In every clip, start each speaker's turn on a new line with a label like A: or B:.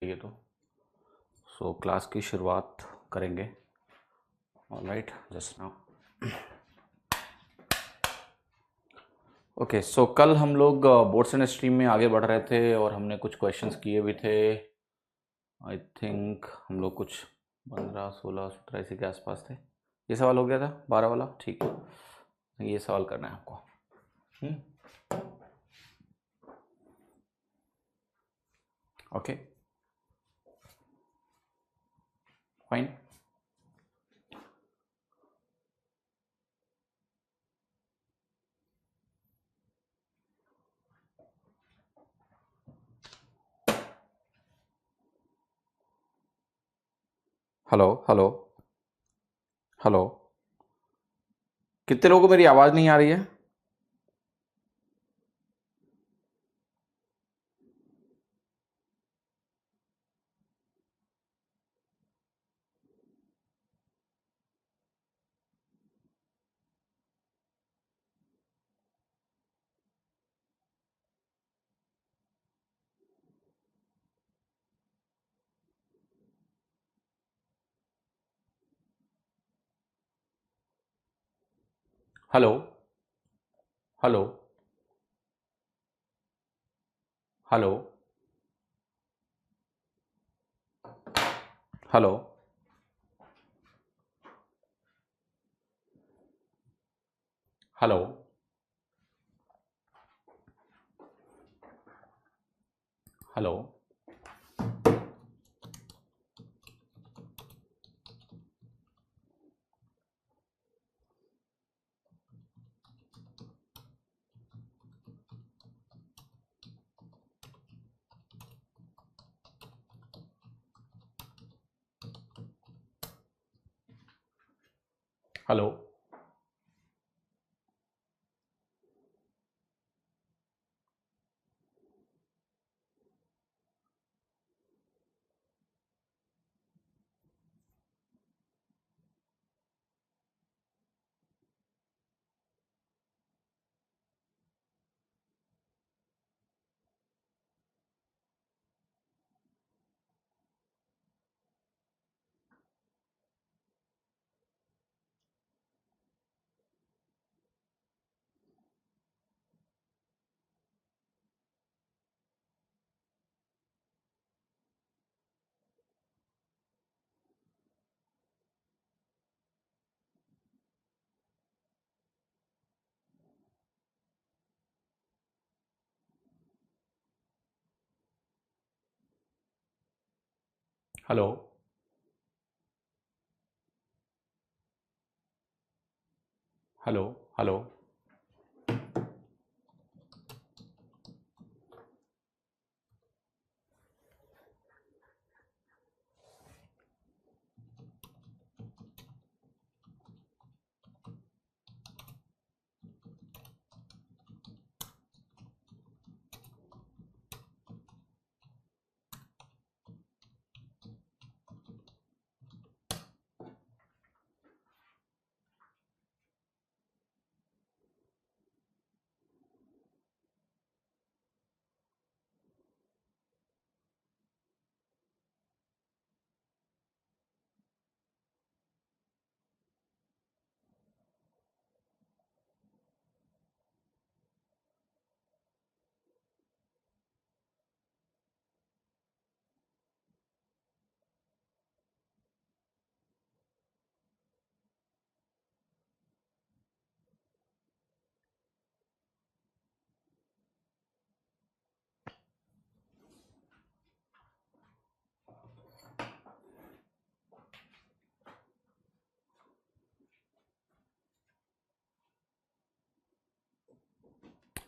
A: चाहिए तो क्लास की शुरुआत करेंगे। Alright, just now. ओके, सो कल हम लोग बोर्ड्स एंड स्ट्रीम में आगे बढ़ रहे थे और हमने कुछ क्वेश्चंस किए भी थे। आई थिंक हम लोग कुछ 15, 16, 17 इसी के आसपास थे। ये सवाल हो गया था 12 वाला, ठीक है। ये सवाल करना है आपको। Okay, fine. Hello hello hello, कितने लोगों को मेरी आवाज़ नहीं आ रही है? Hello hello hello hello hello hello hello hello hello hello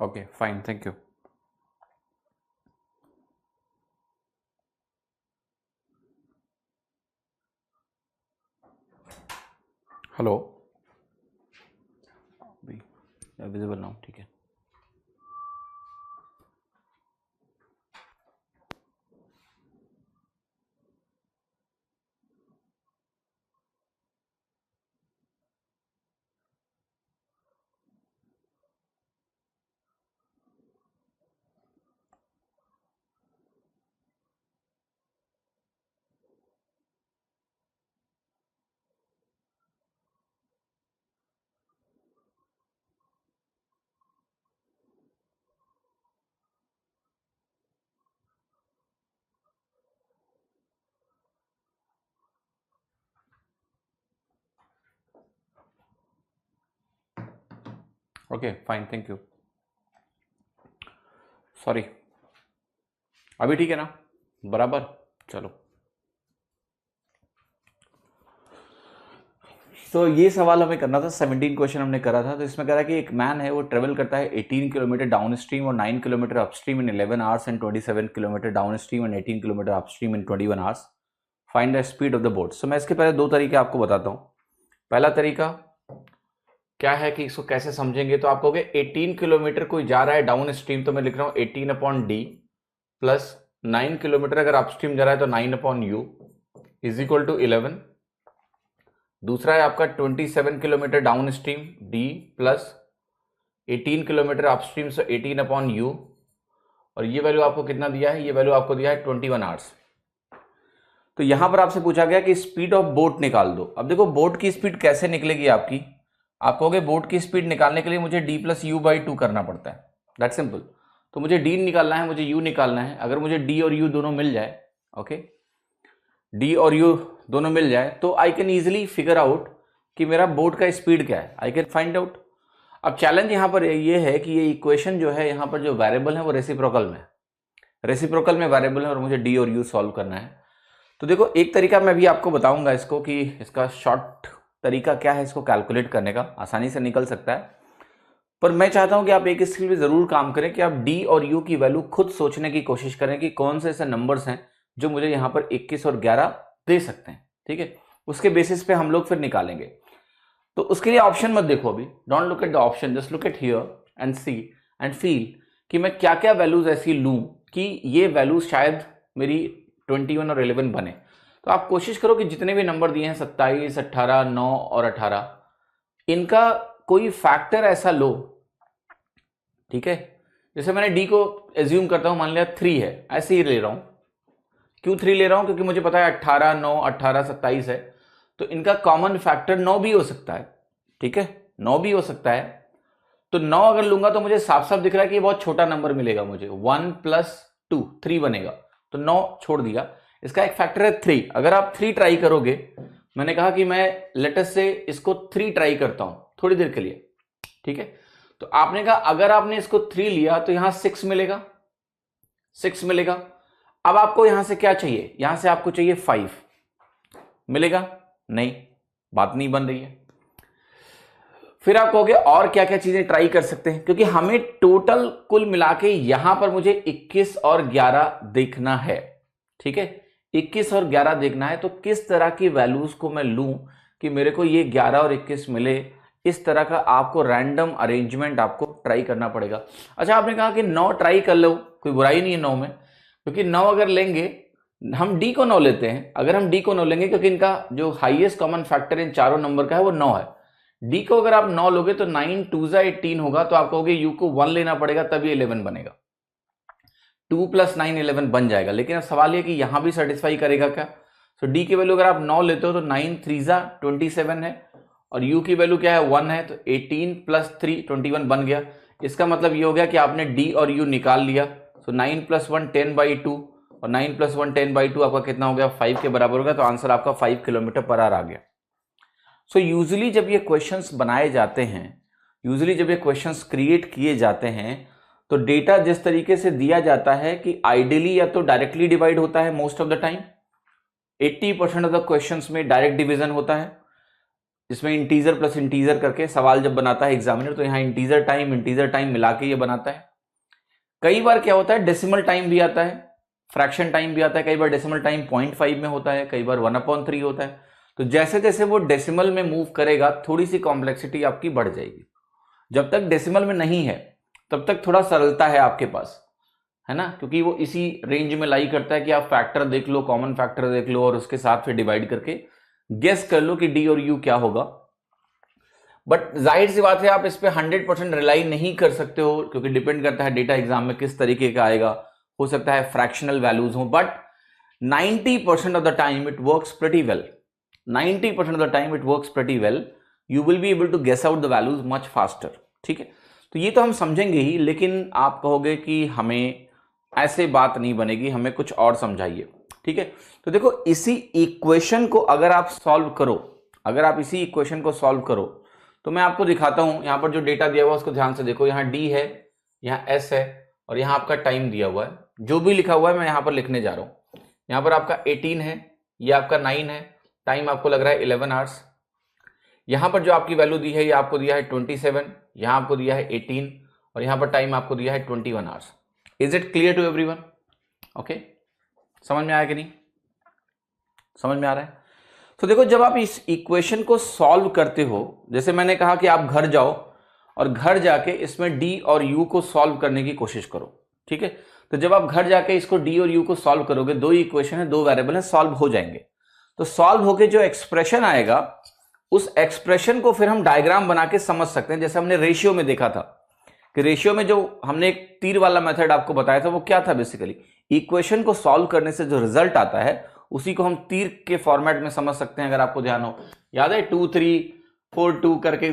A: okay, fine, thank you. Hello, visible now, ठीक है। Okay fine, thank you. Sorry, अभी ठीक है ना, बराबर। चलो, तो ये सवाल हमें करना था, 17 क्वेश्चन हमने करा था। तो इसमें कह रहा है कि एक मैन है, वो ट्रेवल करता है 18 किलोमीटर डाउन स्ट्रीम और 9 kilometre upstream in 11 hours and 27 kilometre down stream and 18 kilometre upstream in 21 hours. Find the speed of the boat. So मैं इसके पहले दो तरीके आपको बताता हूँ। पहला तरीका क्या है कि इसको कैसे समझेंगे, तो आप कहोगे 18 किलोमीटर कोई जा रहा है डाउन स्ट्रीम, तो मैं लिख रहा हूँ 18/d प्लस 9 किलोमीटर अगर अपस्ट्रीम जा रहा है तो 9/u इज इक्वल टू 11। दूसरा है आपका 27 kilometre down stream d plus 18 kilometre upstream so 18/u, और ये वैल्यू आपको कितना दिया है, ये वैल्यू आपको दिया है 21 आवर्स। तो यहां पर आपसे पूछा गया कि स्पीड ऑफ बोट निकाल दो। अब देखो बोट की स्पीड कैसे निकलेगी आपकी, आप कहोगे बोट की स्पीड निकालने के लिए मुझे d प्लस u बाई 2 करना पड़ता है, दैट सिंपल। तो मुझे d निकालना है, मुझे u निकालना है। अगर मुझे d और u दोनों मिल जाए, ओके, d और u दोनों मिल जाए, तो I can easily figure out कि मेरा बोट का स्पीड क्या है, आई कैन फाइंड आउट। अब चैलेंज यहां पर ये है कि ये इक्वेशन जो है, यहां पर जो वेरिएबल है वो रेसिप्रोकल में, रेसिप्रोकल में वेरिएबल है और मुझे d और u सॉल्व करना है। तो देखो एक तरीका मैं भी आपको बताऊंगा इसको, कि इसका शॉर्ट तरीका क्या है इसको कैलकुलेट करने का, आसानी से निकल सकता है। पर मैं चाहता हूं कि आप एक स्किल पे जरूर काम करें कि आप d और u की वैल्यू खुद सोचने की कोशिश करें कि कौन से ऐसे नंबर्स हैं जो मुझे यहां पर 21 और 11 दे सकते हैं, ठीक है। उसके बेसिस पे हम लोग फिर निकालेंगे। तो उसके लिए ऑप्शन मत देखो अभी, don't look at the option, just look at here and see and feel कि मैं क्या क्या वैल्यूज ऐसी लूं कि ये वैल्यूज शायद मेरी 21 और 11 बने। तो आप कोशिश करो कि जितने भी नंबर दिए हैं 27, 18, 9 और 18, इनका कोई फैक्टर ऐसा लो, ठीक है। जैसे मैंने डी को एज्यूम करता हूं, मान लिया 3 है, ऐसे ही ले रहा हूं। क्यों 3 ले रहा हूं, क्योंकि मुझे पता है 18, 9, 18, 27 है, तो इनका कॉमन फैक्टर 9 भी हो सकता है, ठीक है, 9 भी हो सकता है। तो 9 अगर लूंगा तो मुझे साफ साफ दिख रहा है कि ये बहुत छोटा नंबर मिलेगा मुझे, 1 + 2 3 बनेगा, तो 9 छोड़ दिया। इसका एक फैक्टर है 3। अगर आप 3 ट्राई करोगे, मैंने कहा कि मैं लेटेस्ट से इसको 3 ट्राई करता हूं थोड़ी देर के लिए, ठीक है। तो आपने कहा अगर आपने इसको 3 लिया तो यहां 6 मिलेगा, 6 मिलेगा। अब आपको यहां से क्या चाहिए, यहां से आपको चाहिए 5, मिलेगा नहीं, बात नहीं बन रही है। फिर आप कहोगे और क्या क्या चीजें ट्राई कर सकते हैं, क्योंकि हमें टोटल कुल मिला के यहां पर मुझे 21 और 11 देखना है, ठीक है, 21 और 11 देखना है। तो किस तरह की वैल्यूज को मैं लूं कि मेरे को ये 11 और 21 मिले, इस तरह का आपको रैंडम अरेंजमेंट आपको ट्राई करना पड़ेगा। अच्छा, आपने कहा कि 9 ट्राई कर लो, कोई बुराई नहीं है 9 में, क्योंकि 9 अगर लेंगे, हम डी को 9 लेते हैं। अगर हम डी को 9 लेंगे, क्योंकि इनका जो हाईएस्ट कॉमन फैक्टर इन चारों नंबर का है वो 9 है, डी को अगर आप 9 लोगे तो 9 2 18 होगा, तो आप कहोगे यू को 1 लेना पड़ेगा तभी 11 बनेगा, 2 + 9 11 बन जाएगा। लेकिन अब सवाल ये कि यहां भी सेटिस्फाई करेगा क्या। तो डी की वैल्यू अगर आप 9 लेते हो तो 9 3 27 है, और u की वैल्यू क्या है 1 है, तो 18 + 3 21 बन गया। इसका मतलब ये हो गया कि आपने d और u निकाल लिया। तो 9 + 1 10/2 और 9 + 1 10/2 आपका कितना हो गया, 5 के बराबर हो गया। तो आंसर आपका 5 km/h आ गया। सो यूजुअली जब ये क्वेश्चंस बनाए जाते हैं, यूजुअली जब ये क्वेश्चंस क्रिएट किए जाते हैं, तो डेटा जिस तरीके से दिया जाता है कि आइडियली या तो डायरेक्टली डिवाइड होता है, most of the time 80% of the questions में डायरेक्ट डिवीजन होता है, जिसमें इंटीजर प्लस इंटीजर करके सवाल जब बनाता है एग्जामिनर, तो यहां इंटीजर टाइम मिला के ये बनाता है। कई बार क्या होता है, डेसिमल टाइम भी आता है, फ्रैक्शन टाइम भी आता है। कई बार डेसिमल टाइम 0.5 में होता है, कई बार 1/3 होता है। तो जैसे जैसे वो डेसिमल में मूव करेगा, थोड़ी सी कॉम्प्लेक्सिटी आपकी बढ़ जाएगी। जब तक डेसिमल में नहीं है तब तक थोड़ा सरलता है आपके पास, है ना, क्योंकि वो इसी रेंज में लाई करता है कि आप फैक्टर देख लो, कॉमन फैक्टर देख लो, और उसके साथ फिर डिवाइड करके गेस कर लो कि डी और यू क्या होगा। बट जाहिर सी बात है, आप इस पे 100% रिलाई नहीं कर सकते हो, क्योंकि डिपेंड करता है डेटा एग्जाम में किस तरीके का आएगा। हो सकता है फ्रैक्शनल वैल्यूज हो, but 90% of the time it works pretty well. 90% of the time it works pretty well. You will be able to guess out the values much faster, ठीक है। तो ये तो हम समझेंगे ही, लेकिन आप कहोगे कि हमें ऐसे बात नहीं बनेगी, हमें कुछ और समझाइए, ठीक है। तो देखो, इसी इक्वेशन को अगर आप सॉल्व करो, अगर आप इसी इक्वेशन को सॉल्व करो, तो मैं आपको दिखाता हूं, यहाँ पर जो डेटा दिया हुआ है उसको ध्यान से देखो। यहाँ डी है, यहाँ एस है और यहाँ आपका टाइम दिया हुआ है। जो भी लिखा हुआ है मैं यहाँ पर लिखने जा रहा हूँ। यहाँ पर आपका 18 है, ये आपका 9 है, टाइम आपको लग रहा है 11 आवर्स। यहाँ पर जो आपकी वैल्यू दी है ये आपको दिया है 27, यहाँ आपको दिया है 18 और यहाँ पर टाइम आपको दिया है 21 hours. Is it clear to everyone? Okay, समझ में आया कि नहीं? समझ में आ रहा है? तो देखो, जब आप इस इक्वेशन को सॉल्व करते हो, जैसे मैंने कहा कि आप घर जाओ और घर जाके इसमें डी और यू को सॉल्व करने की कोशिश करो, ठीक है? तो जब आप घर जाके इसको डी और यू को सॉल्व करोगे, दो इक्वेशन है, दो वेरिएबल है, सॉल्व हो जाएंगे। तो सॉल्व होके जो एक्सप्रेशन आएगा, उस एक्सप्रेशन को फिर हम डायग्राम बना के समझ सकते हैं। जैसे हमने रेशियो में देखा था कि रेशियो में जो हमने एक तीर वाला मेथड आपको बताया था, वो क्या था? बेसिकली इक्वेशन को सॉल्व करने से जो रिजल्ट आता है उसी को हम तीर के फॉर्मेट में समझ सकते हैं। अगर आपको ध्यान हो, याद है 2 3 4 2 करके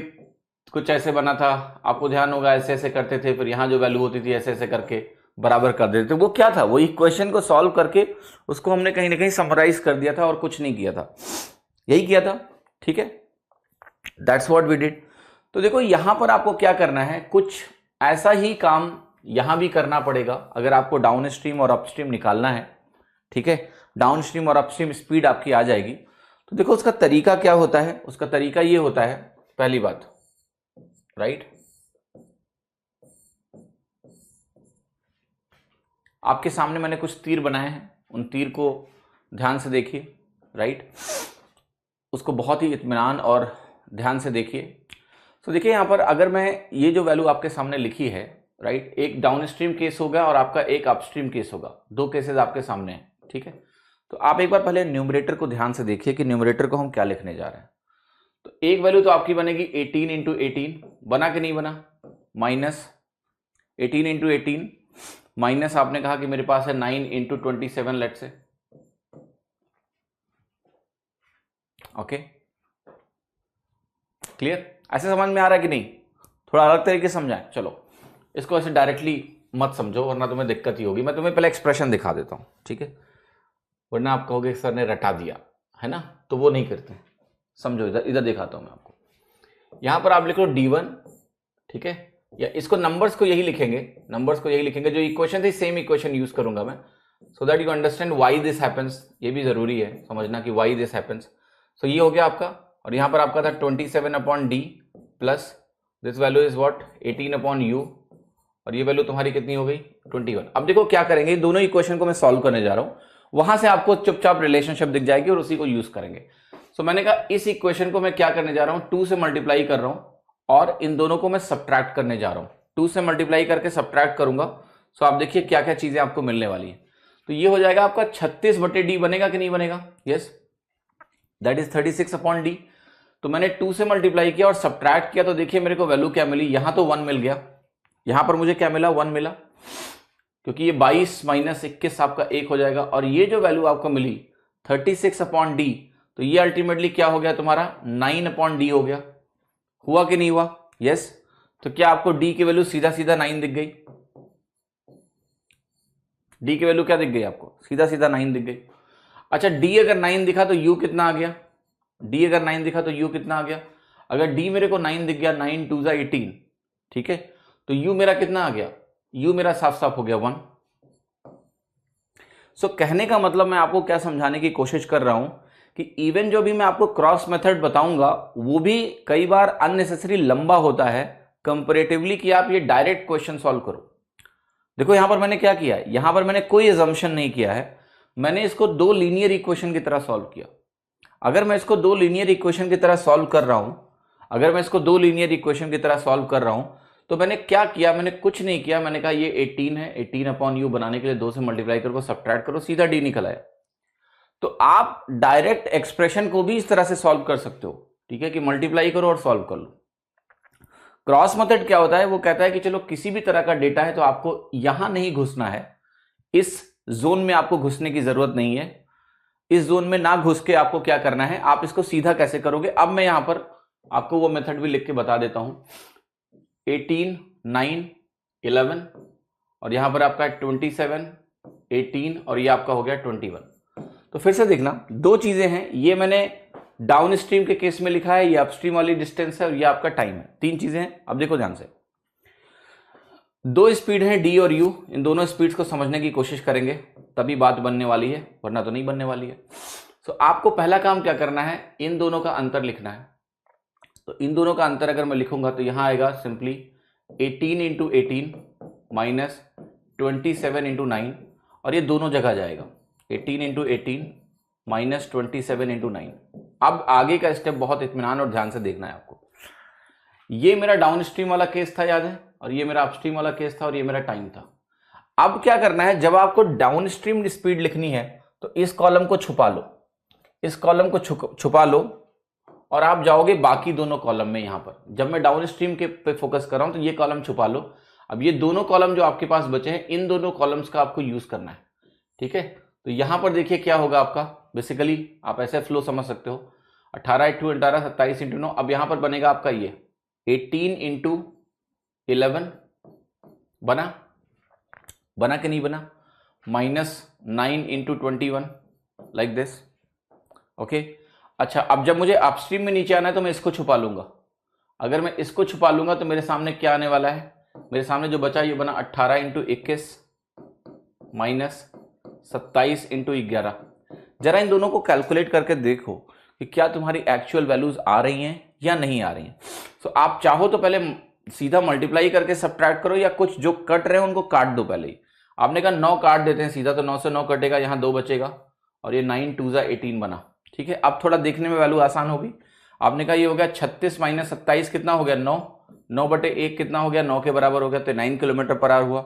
A: कुछ ऐसे बना था, आपको ध्यान होगा, ऐसे ऐसे करते थे, फिर यहां जो वैल्यू होती थी ऐसे ऐसे करके बराबर कर देते थे। वो क्या था? वो इक्वेशन को सॉल्व करके उसको हमने कहीं ना कहीं समराइज कर दिया था और कुछ नहीं किया था, यही किया था, ठीक है? That's what we did. तो देखो, यहां पर आपको क्या करना है, कुछ ऐसा ही काम यहां भी करना पड़ेगा अगर आपको डाउन स्ट्रीम और अपस्ट्रीम निकालना है, ठीक है? डाउन स्ट्रीम और अपस्ट्रीम स्पीड आपकी आ जाएगी। तो देखो उसका तरीका क्या होता है, उसका तरीका ये होता है, पहली बात, राइट, आपके सामने मैंने कुछ तीर बनाए हैं, उन तीर को ध्यान से देखिए, राइट, उसको बहुत ही इत्मीनान और ध्यान से देखिए। तो देखिए यहां पर अगर मैं ये जो वैल्यू आपके सामने लिखी है, राइट, एक डाउन स्ट्रीम केस होगा और आपका एक अपस्ट्रीम केस होगा, दो केसेस आपके सामने हैं, ठीक है? तो आप एक बार पहले न्यूमरेटर को ध्यान से देखिए कि न्यूमरेटर को हम क्या लिखने जा रहे हैं। तो एक वैल्यू तो आपकी बनेगी 18 इंटू 18, बना कि नहीं बना? माइनस 18 इंटू 18 माइनस आपने कहा कि मेरे पास है 9 इंटू 27, लेट से, ओके, क्लियर? ऐसे समझ में आ रहा है कि नहीं? थोड़ा अलग तरीके से समझाएं। चलो, इसको ऐसे डायरेक्टली मत समझो वरना तुम्हें दिक्कत ही होगी। मैं तुम्हें पहले एक्सप्रेशन दिखा देता हूं, ठीक है? वरना आप कहोगे सर ने रटा दिया है ना, तो वो नहीं करते। समझो, इधर इधर दिखाता हूं मैं आपको। यहां पर आप लिख लो D1, ठीक है? या इसको नंबर्स को यही लिखेंगे, नंबर्स को यही लिखेंगे, जो इक्वेशन थी सेम इक्वेशन यूज करूंगा मैं, so that you understand why this happens. ये भी जरूरी है समझना कि व्हाई दिस हैपेंस। सो ये हो गया आपका, और यहां पर आपका था 27 upon D plus this value is what 18 upon you, और ये वैल्यू तुम्हारी कितनी हो गई 21। अब देखो क्या करेंगे, दोनों इक्वेशन को मैं सॉल्व करने जा रहा हूं, वहां से आपको चुपचाप रिलेशनशिप दिख जाएगी और उसी को यूज करेंगे। सो मैंने कहा इस इक्वेशन को मैं क्या करने जा रहा हूं, 2 से मल्टीप्लाई कर रहा हूं और इन दोनों को मैं सब्ट्रैक्ट करने जा रहा हूं। 2 से मल्टीप्लाई करके सब्ट्रैक्ट करूंगा। सो आप देखिए क्या क्या चीजें आपको मिलने वाली है। तो ये हो जाएगा आपका 36/d, बनेगा कि नहीं बनेगा? Yes, that is 36 upon D. तो मैंने 2 से मल्टीप्लाई किया और सब्ट्रैक्ट किया, तो देखिए मेरे को वैल्यू क्या मिली, यहां तो 1 मिल गया, यहां पर मुझे क्या मिला, 1 मिला, क्योंकि ये 22 माइनस 21 आपका 1 हो जाएगा। और ये जो वैल्यू आपको मिली 36 अपॉन डी, तो ये अल्टीमेटली क्या हो गया तुम्हारा 9 अपॉन डी हो गया। हुआ कि नहीं हुआ? यस। तो क्या आपको डी की वैल्यू सीधा सीधा 9 दिख गई? डी की वैल्यू क्या दिख गई आपको? सीधा सीधा 9 दिख गई। अच्छा, डी अगर 9 दिखा तो यू कितना आ गया? डी अगर 9 दिखा तो यू कितना आ गया? अगर डी मेरे को 9 दिख गया, 9 2 18, ठीक है, तो यू मेरा कितना आ गया? यू मेरा साफ साफ हो गया 1। सो कहने का मतलब मैं आपको क्या समझाने की कोशिश कर रहा हूं कि इवन जो भी मैं आपको क्रॉस मेथड बताऊंगा वो भी कई बार अननेसेसरी लंबा होता है कंपैरेटिवली कि आप ये डायरेक्ट क्वेश्चन सॉल्व करो। देखो यहां पर मैंने क्या किया है, यहां पर मैंने कोई एजम्पशन नहीं किया है, मैंने इसको 2 लीनियर इक्वेशन की तरह सॉल्व किया। अगर मैं इसको 2 लीनियर इक्वेशन की तरह सॉल्व कर रहा हूं, अगर मैं इसको 2 लीनियर इक्वेशन की तरह सॉल्व कर रहा हूं, तो मैंने क्या किया, मैंने कुछ नहीं किया, मैंने कहा ये 18 है, 18 अपॉन यू बनाने के लिए 2 से मल्टीप्लाई करो, सब्ट्रैक्ट करो, सीधा डी निकल आया। तो आप डायरेक्ट एक्सप्रेशन को भी इस तरह से सॉल्व कर सकते हो, ठीक है, कि मल्टीप्लाई करो और सॉल्व कर लो। क्रॉस मेथड क्या होता है, वो कहता है कि चलो किसी भी तरह का डेटा है तो आपको यहां नहीं घुसना है, इस जोन में आपको घुसने की जरूरत नहीं है। इस जोन में ना घुस के आपको क्या करना है, आप इसको सीधा कैसे करोगे, अब मैं यहां पर आपको वो मेथड भी लिख के बता देता हूं। 18 9 11 और यहां पर आपका 27 18 और ये आपका हो गया 21। तो फिर से देखना, दो चीजें हैं, ये मैंने डाउन स्ट्रीम के केस में लिखा है, ये अपस्ट्रीम वाली डिस्टेंस है और ये आपका टाइम है। तीन चीजें हैं। अब देखो ध्यान से, दो स्पीड है डी और यू, इन दोनों स्पीड्स को समझने की कोशिश करेंगे तभी बात बनने वाली है, वरना तो नहीं बनने वाली है। सो आपको पहला काम क्या करना है, इन दोनों का अंतर लिखना है। तो इन दोनों का अंतर अगर मैं लिखूंगा तो यहां आएगा सिंपली 18 इंटू 18 माइनस 27 इंटू 9, और ये दोनों जगह जाएगा 18 इंटू 18 माइनस 27 इंटू 9। अब आगे का स्टेप बहुत इत्मीनान और ध्यान से देखना है आपको। ये मेरा डाउन स्ट्रीम वाला केस था, याद है, और ये मेरा अपस्ट्रीम वाला केस था, और ये मेरा टाइम था। अब क्या करना है, जब आपको डाउन स्ट्रीम स्पीड लिखनी है तो इस कॉलम को छुपा लो, इस कॉलम को छुपा लो, और आप जाओगे बाकी दोनों कॉलम में। यहां पर जब मैं डाउन स्ट्रीम के पे फोकस कर रहा हूं तो ये कॉलम छुपा लो। अब ये दोनों कॉलम जो आपके पास बचे हैं, इन दोनों कॉलम्स का आपको यूज करना है, ठीक है। तो यहां पर देखिए क्या होगा आपका, बेसिकली आप ऐसे फ्लो समझ सकते हो, 18 इंटू 18 27 इंटू 9। अब यहां पर बनेगा आपका ये 18 इंटू 11 बना कि नहीं बना, minus 9 into 21 like this, okay. अच्छा, अब जब मुझे अपस्ट्रीम में नीचे आना है तो मैं इसको छुपा लूंगा। अगर मैं इसको छुपा लूंगा तो मेरे सामने क्या आने वाला है, मेरे सामने जो बचा ये बना 18 इंटू 21 माइनस 27 इंटू 11। जरा इन दोनों को कैलकुलेट करके देखो कि क्या तुम्हारी एक्चुअल वैल्यूज आ रही हैं या नहीं आ रही हैं। तो आप चाहो तो पहले सीधा मल्टीप्लाई करके सब्ट्रैक्ट करो, या कुछ जो कट रहे हैं उनको काट दो पहले ही। आपने कहा 9 काट देते हैं सीधा, तो 9 से 9 कटेगा, यहां 2 बचेगा, और ये 9 2 18 बना, ठीक है। अब थोड़ा देखने में वैल्यू आसान होगी। आपने कहा ये हो गया 36 माइनस 27 कितना हो गया, 9, 9 बटे 1 कितना हो गया, 9 के बराबर हो गया, तो 9 किलोमीटर पर आवर हुआ।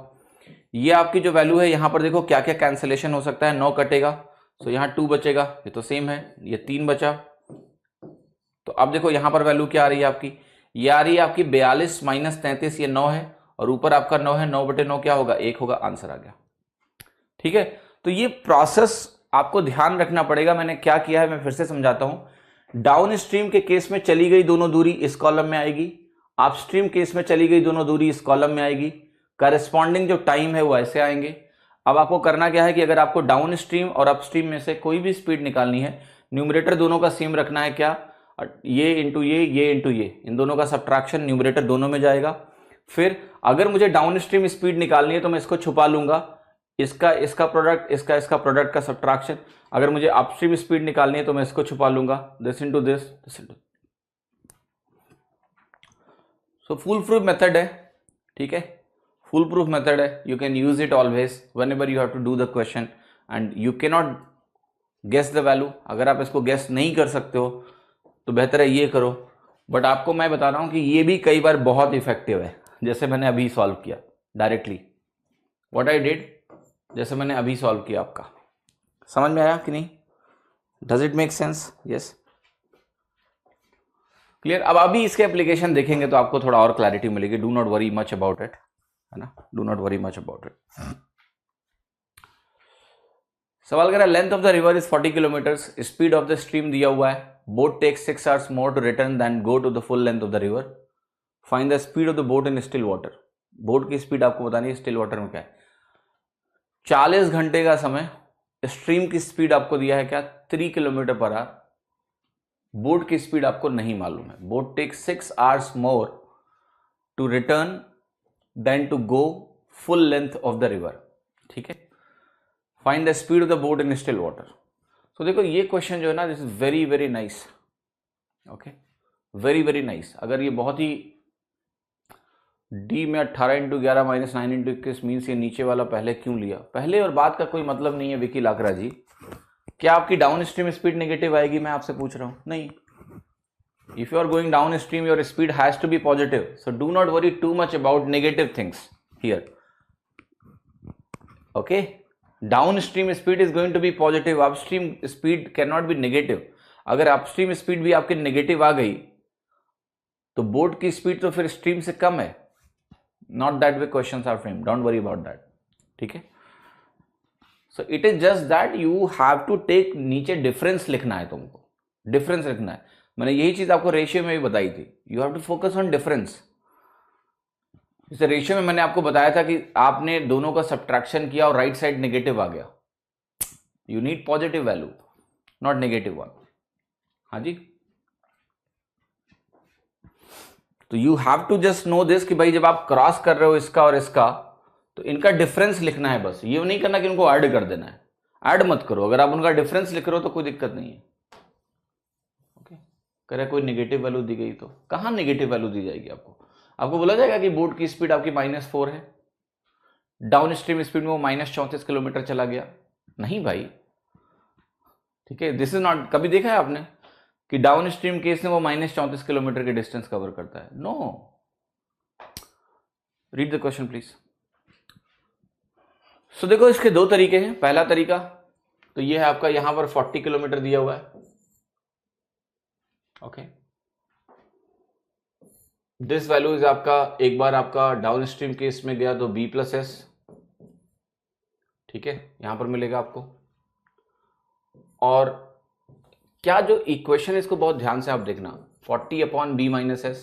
A: ये आपकी जो वैल्यू है, यहां पर देखो क्या क्या कैंसिलेशन हो सकता है, 9 कटेगा तो यहां 2 बचेगा, ये तो सेम है, ये 3 बचा। तो अब देखो यहां पर वैल्यू क्या आ रही है आपकी, ये आ रही है आपकी 42 माइनस 33, ये 9 है, और ऊपर आपका 9 है, 9 बटे 9 क्या होगा, 1 होगा, आंसर आ गया, ठीक है। तो ये प्रोसेस आपको ध्यान रखना पड़ेगा। मैंने क्या किया है मैं फिर से समझाता हूं। डाउन स्ट्रीम के केस में चली गई दोनों दूरी इस कॉलम में आएगी, अपस्ट्रीम केस में चली गई दोनों दूरी इस कॉलम में आएगी, करस्पॉन्डिंग जो टाइम है वो ऐसे आएंगे। अब आपको करना क्या है कि अगर आपको डाउन स्ट्रीम और अपस्ट्रीम में से कोई भी स्पीड निकालनी है, न्यूमरेटर दोनों का सेम रखना है, क्या, ये इंटू ये इंटू ये, इन दोनों का सब्ट्रैक्शन न्यूमरेटर दोनों में जाएगा। फिर अगर मुझे डाउन स्ट्रीम स्पीड निकालनी है तो मैं इसको छुपा लूंगा, इसका प्रोडक्ट, इसका प्रोडक्ट का सब्ट्रैक्शन। अगर मुझे अपस्ट्रीम स्पीड निकालनी है तो मैं इसको छुपा लूंगा, this into this into. So full proof method है, ठीक है, फुल प्रूफ मेथड है। You can use it always whenever you have to do the question and you can not guess the value. अगर आप इसको गेस नहीं कर सकते हो तो बेहतर है ये करो, बट आपको मैं बता रहा हूं कि ये भी कई बार बहुत इफेक्टिव है। जैसे मैंने अभी सॉल्व किया डायरेक्टली, व्हाट आई डिड, जैसे मैंने अभी सॉल्व किया, आपका समझ में आया कि नहीं, does it make sense, yes, clear. अब अभी इसके एप्लीकेशन देखेंगे तो आपको थोड़ा और क्लैरिटी मिलेगी। Do not worry much about it, है ना, do not worry much about it. सवाल कह रहा है length of the river is 40 kilometres, speed of the stream दिया हुआ है, boat takes 6 hours more to return than go to the full length of the river, find the speed of the boat in still water. Boat की speed आपको बतानी है still water में क्या है। 40 घंटे का समय, स्ट्रीम की स्पीड आपको दिया है क्या, 3 किलोमीटर पर आवर, बोट की स्पीड आपको नहीं मालूम है। Boat takes 6 hours more to return than to go full length of the river, ठीक है। Find the speed of the boat in still water. तो देखो ये क्वेश्चन जो है ना, this is very very nice, okay, very very nice. अगर ये बहुत ही डी में 18 इंटू 11 माइनस 9 इंटू 21 मीन्स ये नीचे वाला पहले क्यों लिया, पहले और बाद का कोई मतलब नहीं है विकी लाकरा जी। क्या आपकी डाउन स्ट्रीम स्पीड नेगेटिव आएगी, मैं आपसे पूछ रहा हूं, नहीं। If you are going down stream your speed has to be positive, so do not worry too much about negative things here, okay. Down stream speed is going to be positive, upstream speed can not be negative. अगर upstream speed भी आपकी negative आ गई तो boat की speed तो फिर stream से कम है। Not that way questions are framed, don't worry about that, ठीक है। So it is just that you have to take, नीचे डिफरेंस लिखना है तुमको, डिफरेंस लिखना है। मैंने यही चीज आपको रेशियो में भी बताई थी, you have to focus on difference. जैसे रेशियो में मैंने आपको बताया था कि आपने दोनों का सब्ट्रैक्शन किया और राइट साइड नेगेटिव आ गया, you need positive value not negative one, हाँ जी, तो you have to just know this कि भाई जब आप क्रॉस कर रहे हो इसका और इसका, तो इनका डिफरेंस लिखना है बस, ये नहीं करना कि उनको ऐड कर देना है। ऐड मत करो, अगर आप उनका डिफरेंस लिख रहे हो तो कोई दिक्कत नहीं है। ओके, करे कोई नेगेटिव वैल्यू दी गई तो कहाँ नेगेटिव वैल्यू दी जाएगी आपको? आपको बोला जाएगा कि बोट की स्पीड आपकी -4 है, डाउन स्ट्रीम स्पीड में वो -34 किलोमीटर चला गया। नहीं भाई, ठीक है, दिस इज नॉट, कभी देखा है आपने कि डाउन स्ट्रीम केस में वो -34 किलोमीटर के डिस्टेंस कवर करता है? No. Read the question please. So देखो इसके दो तरीके हैं। पहला तरीका तो ये है आपका, यहां पर 40 किलोमीटर दिया हुआ है। ओके, दिस वैल्यू इज आपका, एक बार आपका डाउन स्ट्रीम केस में गया तो B+S, ठीक है, यहां पर मिलेगा आपको। और क्या जो इक्वेशन है इसको बहुत ध्यान से आप देखना, 40/B-S,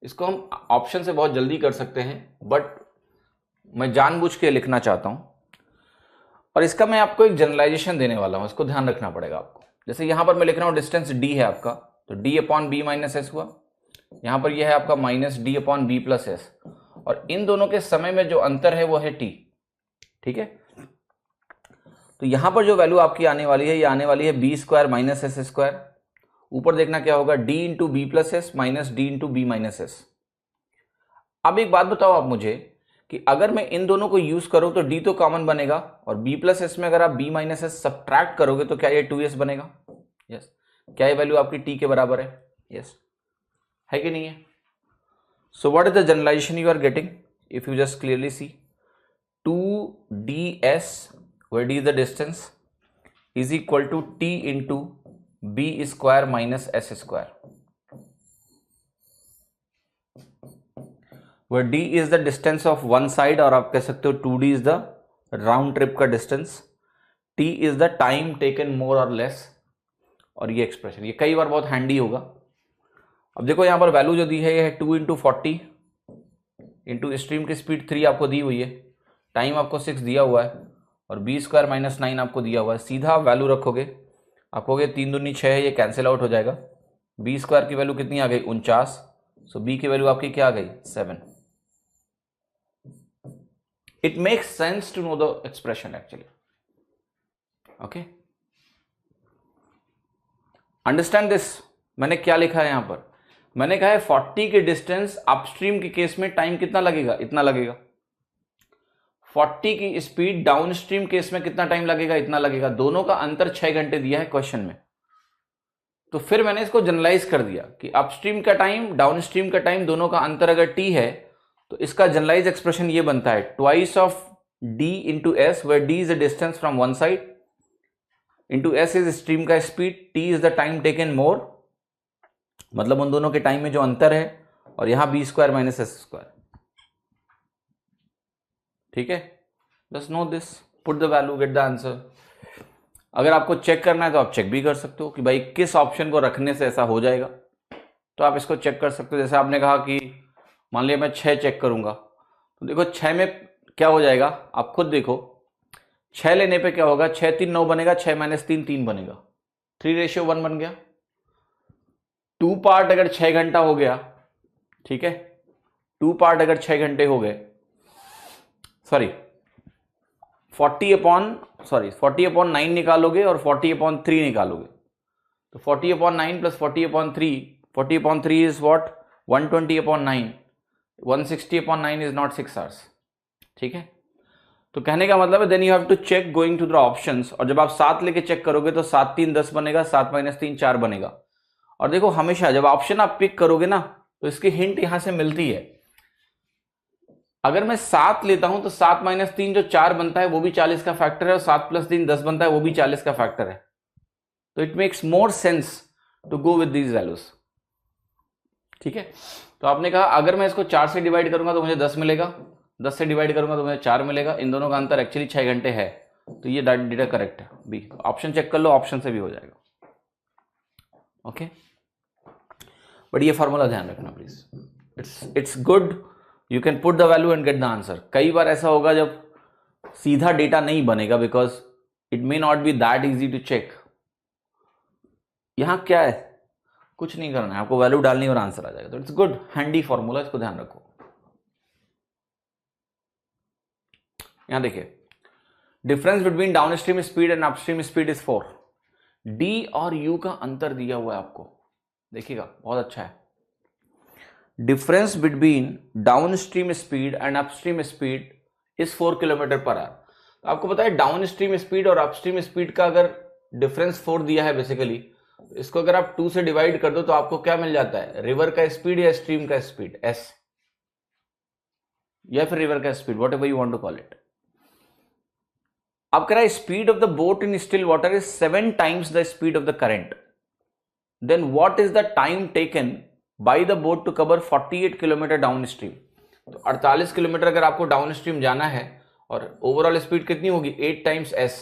A: इसको हम ऑप्शन से बहुत जल्दी कर सकते हैं, बट मैं जानबूझ के लिखना चाहता हूं, और इसका मैं आपको एक जनरलाइजेशन देने वाला हूं, इसको ध्यान रखना पड़ेगा आपको। जैसे यहां पर मैं लिख रहा हूं डिस्टेंस D है आपका, तो D/B-S हुआ। यहां पर यह है आपका -D/B+S, और इन दोनों के समय में जो अंतर है वो है T, ठीक है। तो यहां पर जो वैल्यू आपकी आने वाली है, ये आने वाली है B² - S²। ऊपर देखना क्या होगा, D/B+S - D/B-S। अब एक बात बताओ आप मुझे कि अगर मैं इन दोनों को यूज करूं तो D तो कॉमन बनेगा, और B+S में अगर आप B-S सब्ट्रैक्ट करोगे तो क्या ये 2S बनेगा? यस। क्या ये वैल्यू आपकी T के बराबर है? यस, है कि नहीं है? So what is the generalisation you are getting if you just clearly see, 2DS, where D is the distance, is equal to T into B² - S², where D is the distance of one side, और आप कह सकते हो 2D is the round trip का distance, T is the time taken more or less, और ये expression ये कई बार बहुत हैंडी होगा। अब देखो यहां पर वैल्यू जो दी है ये है 2 × 40 इंटू स्ट्रीम की स्पीड 3 आपको दी हुई है, टाइम आपको 6 दिया हुआ है, और B² - 9 आपको दिया हुआ है। सीधा वैल्यू रखोगे, आप कहोगे 3 दूनी 6 है, ये कैंसिल आउट हो जाएगा। B² की वैल्यू कितनी आ गई? 49। सो B की वैल्यू आपकी क्या आ गई? 7। It makes sense to know the expression actually. Okay, understand this. मैंने क्या लिखा है यहां पर? मैंने कहा है 40 के डिस्टेंस अपस्ट्रीम के केस में टाइम कितना लगेगा? इतना लगेगा। 40 की स्पीड डाउनस्ट्रीम केस में कितना टाइम लगेगा? इतना लगेगा। दोनों का अंतर 6 घंटे दिया है क्वेश्चन में, तो फिर मैंने इसको जनरलाइज कर दिया कि अपस्ट्रीम का टाइम, डाउनस्ट्रीम का टाइम, दोनों का अंतर अगर T है तो इसका जनरलाइज एक्सप्रेशन ये बनता है, twice of D into S, where D is the distance from one side, into S is stream का speed, T is the time taken more, मतलब उन दोनों के टाइम में जो अंतर है, और यहां B² - S²। ठीक है, just know this, put the value, get the answer. अगर आपको चेक करना है तो आप चेक भी कर सकते हो कि भाई किस ऑप्शन को रखने से ऐसा हो जाएगा, तो आप इसको चेक कर सकते हो। जैसे आपने कहा कि मान लिया मैं 6 चेक करूंगा, तो देखो 6 में क्या हो जाएगा, आप खुद देखो। 6 लेने पे क्या होगा, 6 3 9 बनेगा, 6 - 3 3 बनेगा, 3:1 बन गया। 2 पार्ट अगर 6 घंटा हो गया, ठीक है, 2 पार्ट अगर 6 घंटे हो गए, सॉरी 40/9 निकालोगे और 40/3 निकालोगे, तो 40/9 + 40/3, 40/3 is what, 120/9, 160/9 is not 6 hours. ठीक है, तो कहने का मतलब है then you have to check going to the options, और जब आप 7 लेके चेक करोगे तो 7 3 10 बनेगा, 7 - 3 4 बनेगा। और देखो हमेशा जब ऑप्शन आप पिक करोगे ना, तो इसकी हिंट यहां से मिलती है। अगर मैं 7 लेता हूं तो 7 - 3 जो 4 बनता है वो भी 40 का फैक्टर है, और 7 + 3 10 बनता है, वो भी 40 का फैक्टर है। तो it makes more sense to go with these values. ठीक है, तो आपने कहा अगर मैं इसको 4 से डिवाइड करूंगा तो मुझे 10 मिलेगा, 10 से डिवाइड करूंगा तो मुझे 4 मिलेगा, इन दोनों का अंतर एक्चुअली 6 घंटे है, तो ये डेटा करेक्ट है बी। ऑप्शन चेक कर लो, ऑप्शन से भी हो जाएगा। ओके, बट ये फॉर्मूला ध्यान रखना please, it's good, you can put the value and get the answer. कई बार ऐसा होगा जब सीधा डेटा नहीं बनेगा, because it may not be that easy to check. यहां क्या है, कुछ नहीं करना है, आपको वैल्यू डालनी और आंसर आ जाएगा। तो इट्स गुड, हैंडी फॉर्मूला, इसको ध्यान रखो। यहां देखिए, difference between downstream speed and upstream speed is 4। D और यू का अंतर दिया हुआ है आपको, देखिएगा बहुत अच्छा है। Difference between downstream speed and upstream speed is 4 kilometre per hour. तो आपको पता है डाउनस्ट्रीम स्पीड और अपस्ट्रीम स्पीड का अगर डिफरेंस 4 दिया है बेसिकली, इसको अगर आप 2 से डिवाइड कर दो तो आपको क्या मिल जाता है, रिवर का स्पीड या स्ट्रीम का स्पीड, एस, या फिर रिवर का speed, whatever you want to call it. अब कह रहा है speed of the boat in still water is 7 times the speed of the current, then what is the time taken by the boat to cover 48 kilometre down stream. तो 48 kilometre अगर आपको down stream जाना है और overall speed कितनी होगी, 8 times S,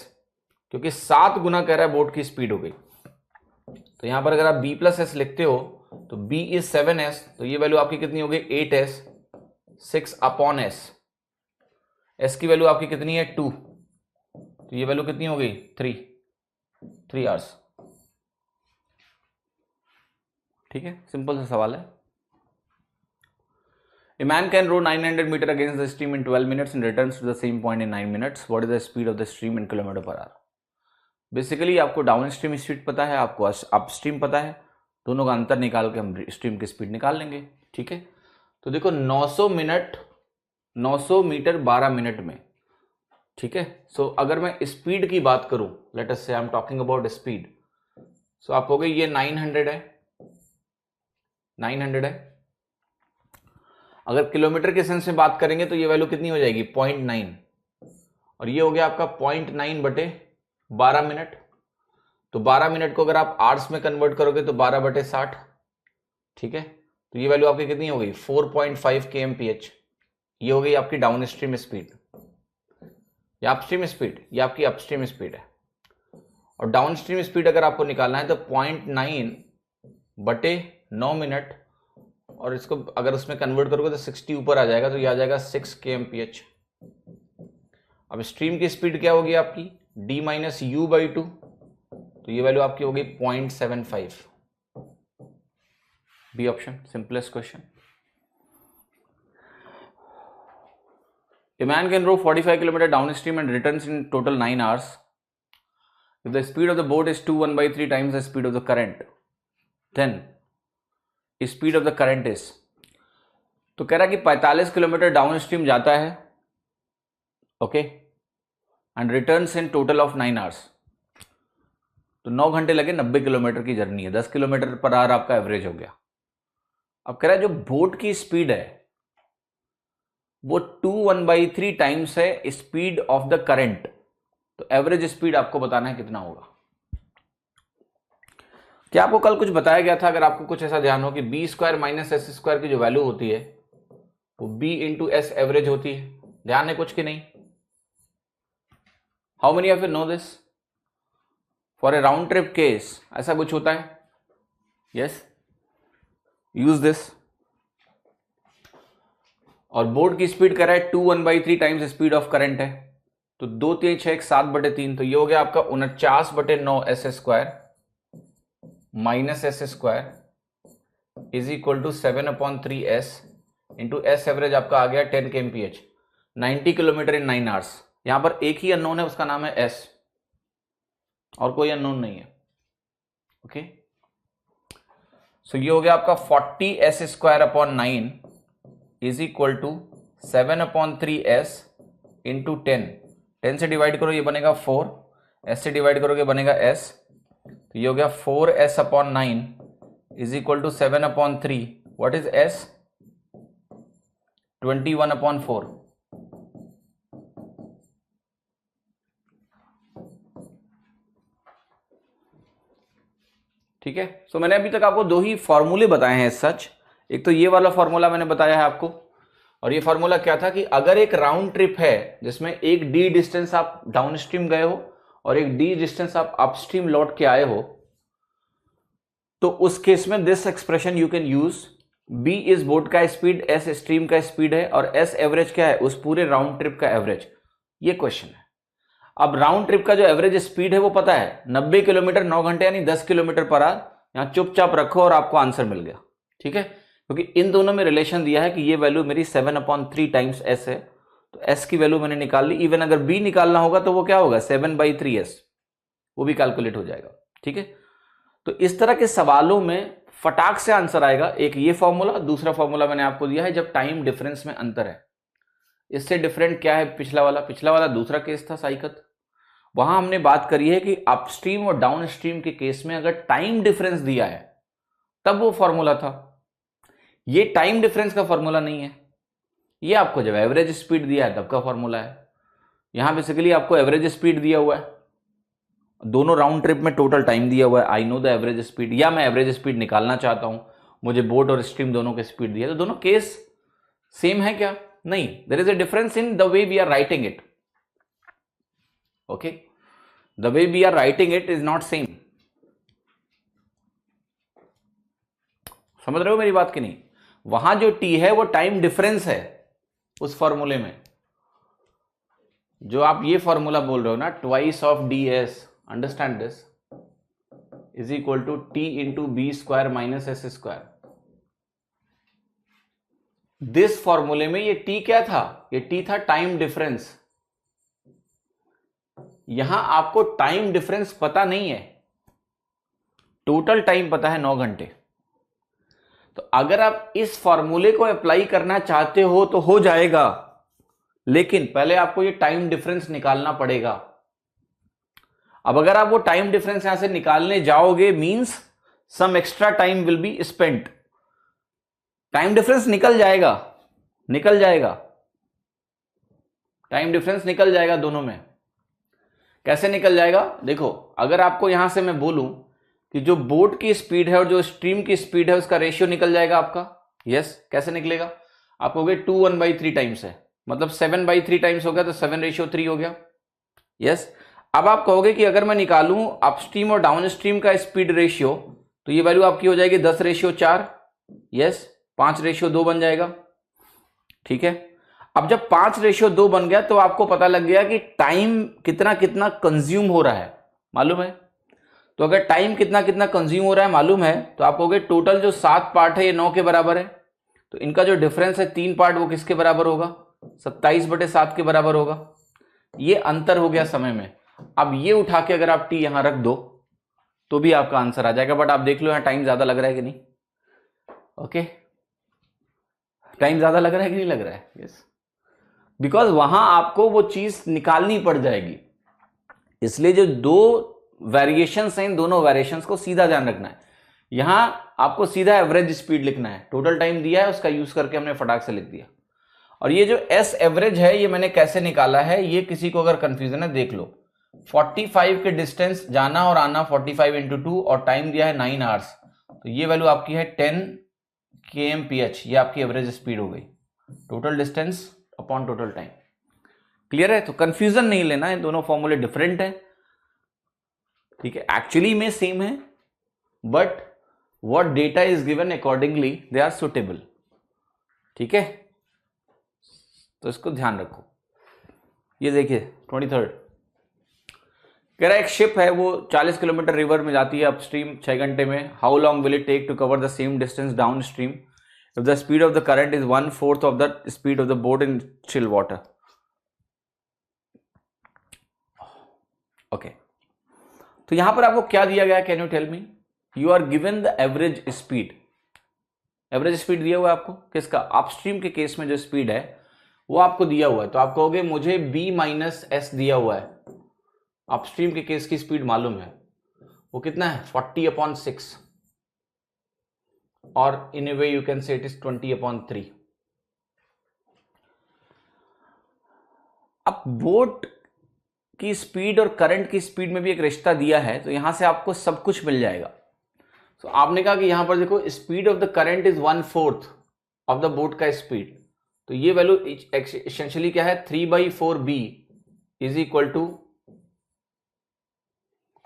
A: क्योंकि 7 गुना कह रहा है बोट की स्पीड हो गई। तो यहां पर अगर आप b प्लस एस लिखते हो तो b इज 7s, तो ये वैल्यू आपकी कितनी हो गई 8s, 6 अपॉन s, s की वैल्यू आपकी कितनी है 2, तो ये वैल्यू कितनी हो गई 3 आवर्स। ठीक है, सिंपल सा सवाल है। A man can row 900 meter against the stream in 12 minutes and returns to the same point in 9 minutes. What is the speed of the stream in kilometer per hour? Basically आपको down stream speed पता है, आपको up stream पता है, दोनों का अंतर निकाल के हम स्ट्रीम की स्पीड निकाल लेंगे। ठीक है, तो देखो 900 मीटर 12 मिनट में। ठीक है, सो अगर मैं स्पीड की बात करूं, let us say I am talking about speed, so आप हो गए ये 900 है। अगर किलोमीटर के सेंस में बात करेंगे तो ये वैल्यू कितनी हो जाएगी 0.9, और ये हो गया आपका 0.9 बटे 12 मिनट। तो 12 मिनट को अगर आप आवर्स में कन्वर्ट करोगे तो 12 बटे 60। ठीक है, तो ये वैल्यू आपकी कितनी हो गई 4.5 kmph। ये हो गई आपकी डाउन स्ट्रीम स्पीड या अपस्ट्रीम स्पीड, ये आपकी अपस्ट्रीम स्पीड है। और डाउन स्ट्रीम स्पीड अगर आपको निकालना है तो 0.9 बटे 9 मिनट, और इसको अगर उसमें कन्वर्ट करोगे तो 60 ऊपर आ जाएगा, तो ये आ जाएगा 6 kmph। अब स्ट्रीम की स्पीड क्या होगी आपकी d माइनस यू बाई 2, तो ये वैल्यू आपकी होगी 0.75। B option, simplest question. A man can row 45 km downstream and returns in total 9 hours. If the speed of the boat is 2/1/3 times the speed of the current, then speed of the current is, तो कह रहा है कि 45 kilometre down stream जाता है, okay, and returns in total of 9 hours. तो 9 घंटे लगे, 90 किलोमीटर की जर्नी है, 10 किलोमीटर पर आवर आपका एवरेज हो गया। अब कह रहा है जो बोट की स्पीड है वो 2/1/3 टाइम्स है स्पीड ऑफ द करंट, तो एवरेज स्पीड आपको बताना है कितना होगा। क्या आपको कल कुछ बताया गया था, अगर आपको कुछ ऐसा ध्यान हो कि B square minus S square की जो वैल्यू होती है वो बी इंटू एस एवरेज होती है, ध्यान है कुछ कि नहीं? How many of you know this? For A round trip case ऐसा कुछ होता है, यस, यूज दिस। और बोर्ड की स्पीड कर रहा है 2/1/3 टाइम्स स्पीड ऑफ करंट है, तो 2 3 6 7/3, तो ये हो गया आपका 49/9 S square minus S square is equal to 7/3 S into S average आपका आ गया 10 kmph, 90 किलोमीटर इन 9 आवर्स। यहां पर एक ही अननोन है, उसका नाम है एस, और कोई अननोन नहीं है। ओके, सो ये हो गया आपका 40 S square upon 9 is equal to 7/3 S into 10 से डिवाइड करो ये बनेगा 4, एस से डिवाइड करोगे बनेगा एस, तो ये हो गया 4s upon 9 is equal to 7/3, what is s 21/4। ठीक है, सो मैंने अभी तक आपको 2 ही फॉर्मूले बताए हैं सच। एक तो ये वाला फॉर्मूला मैंने बताया है आपको, और ये फॉर्मूला क्या था कि अगर एक राउंड ट्रिप है जिसमें एक d डिस्टेंस आप डाउनस्ट्रीम गए हो और एक d डिस्टेंस आप अपस्ट्रीम लौट के आए हो, तो उस केस में this expression you can use. b is boat का स्पीड, s स्ट्रीम का स्पीड है, और s एवरेज क्या है उस पूरे राउंड ट्रिप का एवरेज। ये क्वेश्चन है। अब राउंड ट्रिप का जो एवरेज स्पीड है वो पता है 90 किलोमीटर 9 घंटे यानी 10 किलोमीटर पर आवर। यहां चुपचाप रखो और आपको आंसर मिल गया, ठीक है, क्योंकि इन दोनों में रिलेशन दिया है कि ये वैल्यू मेरी 7/3 टाइम्स एस है, तो एस की वैल्यू मैंने निकाल ली। इवन अगर बी निकालना होगा तो वो क्या होगा 7/3s, वो भी कैलकुलेट हो जाएगा, ठीक है। तो इस तरह के सवालों में फटाक से आंसर आएगा। एक ये फॉर्मूला, दूसरा फॉर्मूला मैंने आपको दिया है जब टाइम डिफरेंस में अंतर है। इससे डिफरेंट क्या है पिछला वाला दूसरा केस था साइकत। वहां हमने बात करी है कि अपस्ट्रीम और डाउन स्ट्रीम के केस में अगर टाइम डिफरेंस दिया है तब वो फॉर्मूला था। ये टाइम डिफरेंस का फॉर्मूला नहीं है, ये आपको जब एवरेज स्पीड दिया है तब का फॉर्मूला है। यहां बेसिकली आपको एवरेज स्पीड दिया हुआ है, दोनों राउंड ट्रिप में टोटल टाइम दिया हुआ है, I know the average speed, या मैं एवरेज स्पीड निकालना चाहता हूं, मुझे बोट और स्ट्रीम दोनों के स्पीड दिया, तो दोनों केस सेम है क्या? नहीं, there is a difference in the way we are writing it. Okay, the way we are writing it is not same. समझ रहे हो मेरी बात की नहीं? वहां जो टी है वो टाइम डिफरेंस है उस फॉर्मूले में। जो आप ये फॉर्मूला बोल रहे हो ना, twice of D S, understand this, is equal to T into B square minus S square. This फॉर्मूले में ये टी क्या था? ये टी था टाइम डिफरेंस। यहां आपको टाइम डिफरेंस पता नहीं है, टोटल टाइम पता है 9 घंटे। तो अगर आप इस फॉर्मूले को अप्लाई करना चाहते हो तो हो जाएगा, लेकिन पहले आपको ये टाइम डिफरेंस निकालना पड़ेगा। अब अगर आप वो टाइम डिफरेंस यहां से निकालने जाओगे means some extra time will be spent. Time difference निकल जाएगा, टाइम डिफरेंस निकल जाएगा दोनों में। कैसे निकल जाएगा? देखो, अगर आपको यहां से मैं बोलूं कि जो बोट की स्पीड है और जो स्ट्रीम की स्पीड है उसका रेशियो निकल जाएगा आपका। यस, कैसे निकलेगा? आप कहोगे 2 1/3 टाइम्स है, मतलब 7/3 टाइम्स हो गया, तो 7:3 हो गया। यस, अब आप कहोगे कि अगर मैं निकालूं अपस्ट्रीम और डाउन स्ट्रीम का स्पीड रेशियो, तो ये वैल्यू आपकी हो जाएगी 10:4। यस, 5:2 बन जाएगा, ठीक है। अब जब 5:2 बन गया तो आपको पता लग गया कि टाइम कितना कितना कंज्यूम हो रहा है, मालूम है। तो अगर टाइम कितना कितना कंज्यूम हो रहा है मालूम है, तो आप कहोगे टोटल जो 7 पार्ट है ये 9 के बराबर है, तो इनका जो डिफरेंस है 3 पार्ट वो किसके बराबर होगा? 27/7 के बराबर होगा। ये अंतर हो गया समय में। अब ये उठा के अगर आप टी यहां रख दो तो भी आपका आंसर आ जाएगा। बट आप देख लो यहां टाइम ज्यादा लग रहा है कि नहीं? ओके, टाइम ज्यादा लग रहा है कि नहीं लग रहा है? यस, बिकॉज वहां आपको वो चीज निकालनी पड़ जाएगी। इसलिए जो दो वेरिएशंस हैं, इन दोनों वेरिएशंस को सीधा ध्यान रखना है। यहां आपको सीधा एवरेज स्पीड लिखना है, टोटल टाइम दिया है उसका यूज करके हमने फटाक से लिख दिया। और ये जो एस एवरेज है ये मैंने कैसे निकाला है, ये किसी को अगर कंफ्यूजन है देख लो। 45 के डिस्टेंस जाना और आना 45 × 2 और टाइम दिया है 9 आवर्स, तो ये वैल्यू आपकी है 10 kmph। ये आपकी एवरेज स्पीड हो गई, total distance upon total time. Clear है? तो कंफ्यूजन नहीं लेना, इन दोनों फॉर्मूले डिफरेंट है, ठीक है, एक्चुअली में सेम है, but what data is given accordingly they are suitable, ठीक है। तो इसको ध्यान रखो। ये देखिए 23rd कह रहा है एक शिप है वो 40 किलोमीटर रिवर में जाती है अपस्ट्रीम 6 घंटे में। How long will it take to cover the same distance down stream if the speed of the current is 1/4 of the speed of the boat in still water. Okay, तो यहां पर आपको क्या दिया गया? Can you tell me? You are given the average speed. Average speed दिया हुआ है आपको किसका? अपस्ट्रीम के केस में जो स्पीड है वो आपको दिया हुआ है, तो आप कहोगे मुझे b माइनस एस दिया हुआ है। अपस्ट्रीम के केस की स्पीड मालूम है, वो कितना है? 40/6, और in a way you can say it is 20/3। अब बोट की स्पीड और करंट की स्पीड में भी एक रिश्ता दिया है, तो यहां से आपको सब कुछ मिल जाएगा। तो आपने कहा कि यहां पर देखो speed of the current is 1/4 of the boat का स्पीड, तो ये वैल्यू एसेंशियली क्या है? 3/4b is equal to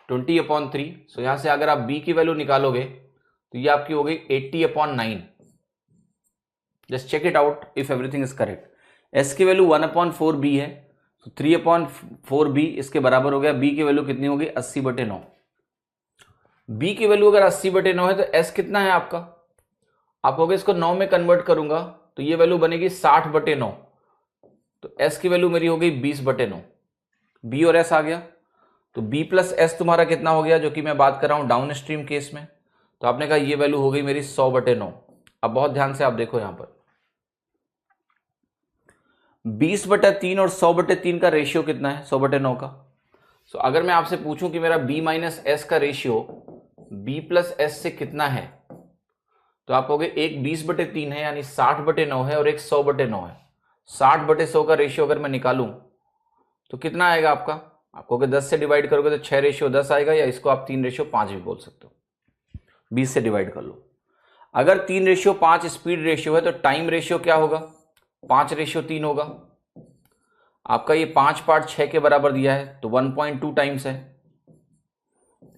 A: 20/3। सो यहां से अगर आप b की वैल्यू निकालोगे तो ये आपकी हो गई 80/9। Just check it out if everything is correct. s की वैल्यू 1/4b है, तो 3/4b इसके बराबर हो गया। b की वैल्यू कितनी होगी? 80/9। b की वैल्यू अगर 80/9 है तो s कितना है आपका? आप कहोगे इसको 9 में कन्वर्ट करूंगा तो ये वैल्यू बनेगी 60/9। तो s की वैल्यू मेरी हो गई 20/9। b और s आ गया तो b प्लस s तुम्हारा कितना हो गया, जो कि मैं बात कर रहा हूं डाउन स्ट्रीम केस में। तो आपने कहा ये वैल्यू हो गई मेरी 100/9। अब बहुत ध्यान से आप देखो यहां पर 20/3 और 100/3 का रेशियो कितना है? 100/9 का। सो अगर मैं आपसे पूछूं कि मेरा b माइनस एस का रेशियो b प्लस एस से कितना है, तो आप कहोगे एक 20/3 है यानी 60/9 है और एक 100/9 है। 60/100 का रेशियो अगर मैं निकालूं तो कितना आएगा आपका? आप कहोगे 10 से डिवाइड करोगे तो 6/10 आएगा, या इसको आप 3/5 भी बोल सकते हो। 20 से डिवाइड कर लो। अगर 3/5 स्पीड रेशियो है तो टाइम रेशियो क्या होगा? 5/3 होगा। आपका ये 5 पार्ट 6 के बराबर दिया है तो 1.2 टाइम्स है,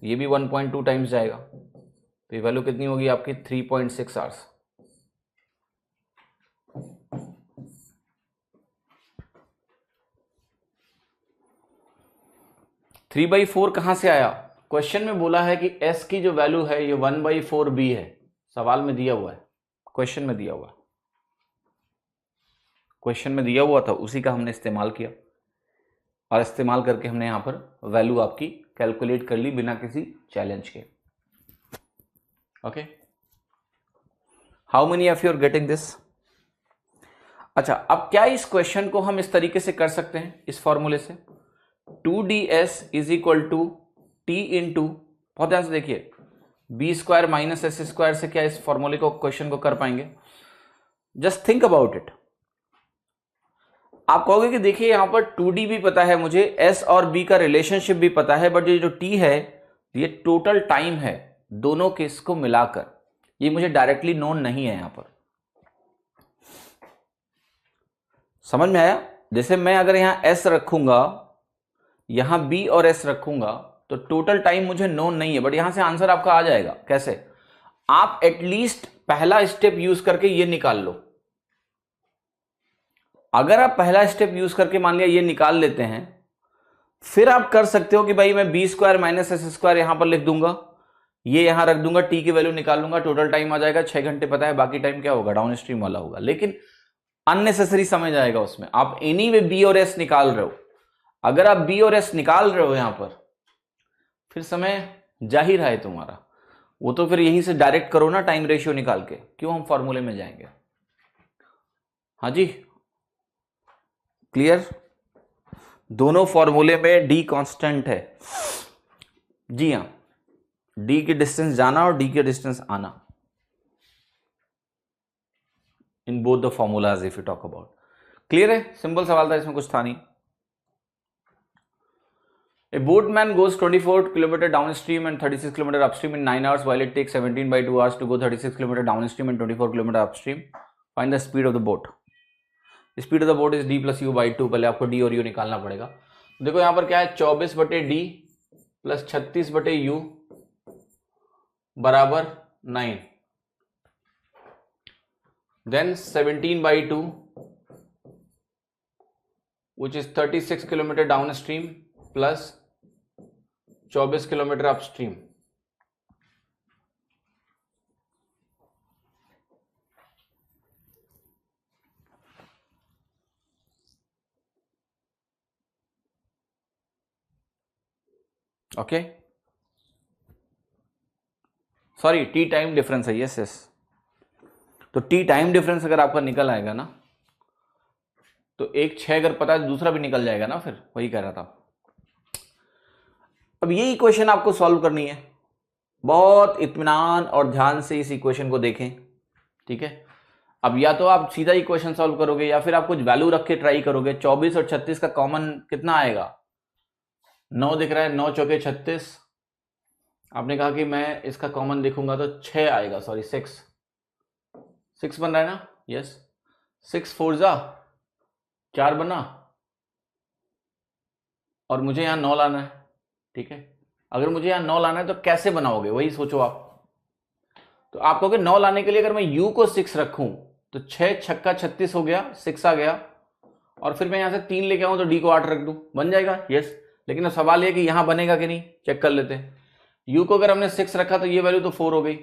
A: ये भी 1.2 टाइम्स जाएगा। तो ये वैल्यू कितनी होगी आपकी? 3.6 आवर्स। थ्री बाई फोर कहां से आया? क्वेश्चन में बोला है कि s की जो वैल्यू है ये 1/4b है। सवाल में दिया हुआ है, क्वेश्चन में दिया हुआ है, क्वेश्चन में दिया हुआ था, उसी का हमने इस्तेमाल किया और इस्तेमाल करके हमने यहां पर वैल्यू आपकी कैलकुलेट कर ली बिना किसी चैलेंज के। Okay, how many of you are getting this? अच्छा, अब क्या इस क्वेश्चन को हम इस तरीके से कर सकते हैं, इस फॉर्मूले से 2ds is equal to T into, बहुत ध्यान से देखिए, b² माइनस s² से क्या इस फॉर्मूले को, क्वेश्चन को कर पाएंगे? Just think about it. आप कहोगे कि देखिए यहां पर 2d भी पता है मुझे, s और b का रिलेशनशिप भी पता है, बट ये जो t है ये टोटल टाइम है दोनों केस को मिलाकर, ये मुझे डायरेक्टली नोन नहीं है यहां पर। समझ में आया? जैसे मैं अगर यहां s रखूंगा, यहां b और s रखूंगा तो टोटल टाइम मुझे नोन नहीं है, बट यहां से आंसर आपका आ जाएगा। कैसे? आप एटलीस्ट पहला स्टेप यूज करके ये निकाल लो। अगर आप पहला स्टेप यूज करके मान लिया ये निकाल लेते हैं, फिर आप कर सकते हो कि भाई मैं b² माइनस s² यहां पर लिख दूंगा, ये यहां रख दूंगा, t की वैल्यू निकाल लूंगा, टोटल टाइम आ जाएगा 6 घंटे पता है, बाकी टाइम क्या होगा? डाउन स्ट्रीम वाला होगा। लेकिन अननेसेसरी समझ आएगा उसमें। आप एनीवे b और s निकाल रहे हो, अगर आप b और s निकाल रहे हो यहां पर, फिर समय जा ही रहा है तुम्हारा, वो तो फिर यहीं से डायरेक्ट करो ना टाइम रेशियो निकाल के, क्यों हम फॉर्मूले में जाएंगे? हाँ जी, क्लियर? दोनों फॉर्मूले में d कांस्टेंट है। जी हाँ, d की डिस्टेंस जाना और d की डिस्टेंस आना, in both the formulas if you talk about. Clear है? सिंपल सवाल था, इसमें कुछ था नहीं। A boatman goes 24 km downstream and 36 km upstream in 9 hours, while it takes 17/2 hours to go 36 km downstream and 24 km upstream. Find the speed of the boat. Speed of the boat is d plus u by 2। पहले आपको d और u निकालना पड़ेगा। देखो यहाँ पर क्या है, 24/d प्लस 36/u बराबर 9, then 17/2 which is 36 km downstream plus 24 kilometre upstream. Okay, sorry, T time difference है। यस यस, तो टी टाइम डिफरेंस अगर आपका निकल आएगा ना, तो एक 6 अगर पता है दूसरा भी निकल जाएगा ना, फिर वही कह रहा था। अब ये इक्वेशन आपको सॉल्व करनी है, बहुत इत्मीनान और ध्यान से इस इक्वेशन को देखें, ठीक है? अब या तो आप सीधा इक्वेशन सॉल्व करोगे या फिर आप कुछ वैल्यू रख के ट्राई करोगे। 24 और 36 का कॉमन कितना आएगा? 9 दिख रहा है, 9 चौके 36। आपने कहा कि मैं इसका कॉमन देखूंगा तो 6 आएगा, सॉरी 6 बन रहा है ना? यस, 6 4 जा 4 बना, और मुझे यहां 9 लाना है, ठीक है? अगर मुझे यहां 9 लाना है तो कैसे बनाओगे, वही सोचो आप। तो आप कहोगे 9 लाने के लिए अगर मैं u को 6 रखूं तो 6 छक्का 36 हो गया, 6 आ गया, और फिर मैं यहाँ से 3 लेके आऊँ तो डी को 8 रख दूँ, बन जाएगा? यस। लेकिन अब सवाल ये कि यहाँ बनेगा कि नहीं, चेक कर लेते हैं। यू को अगर हमने 6 रखा तो ये वैल्यू तो 4 हो गई,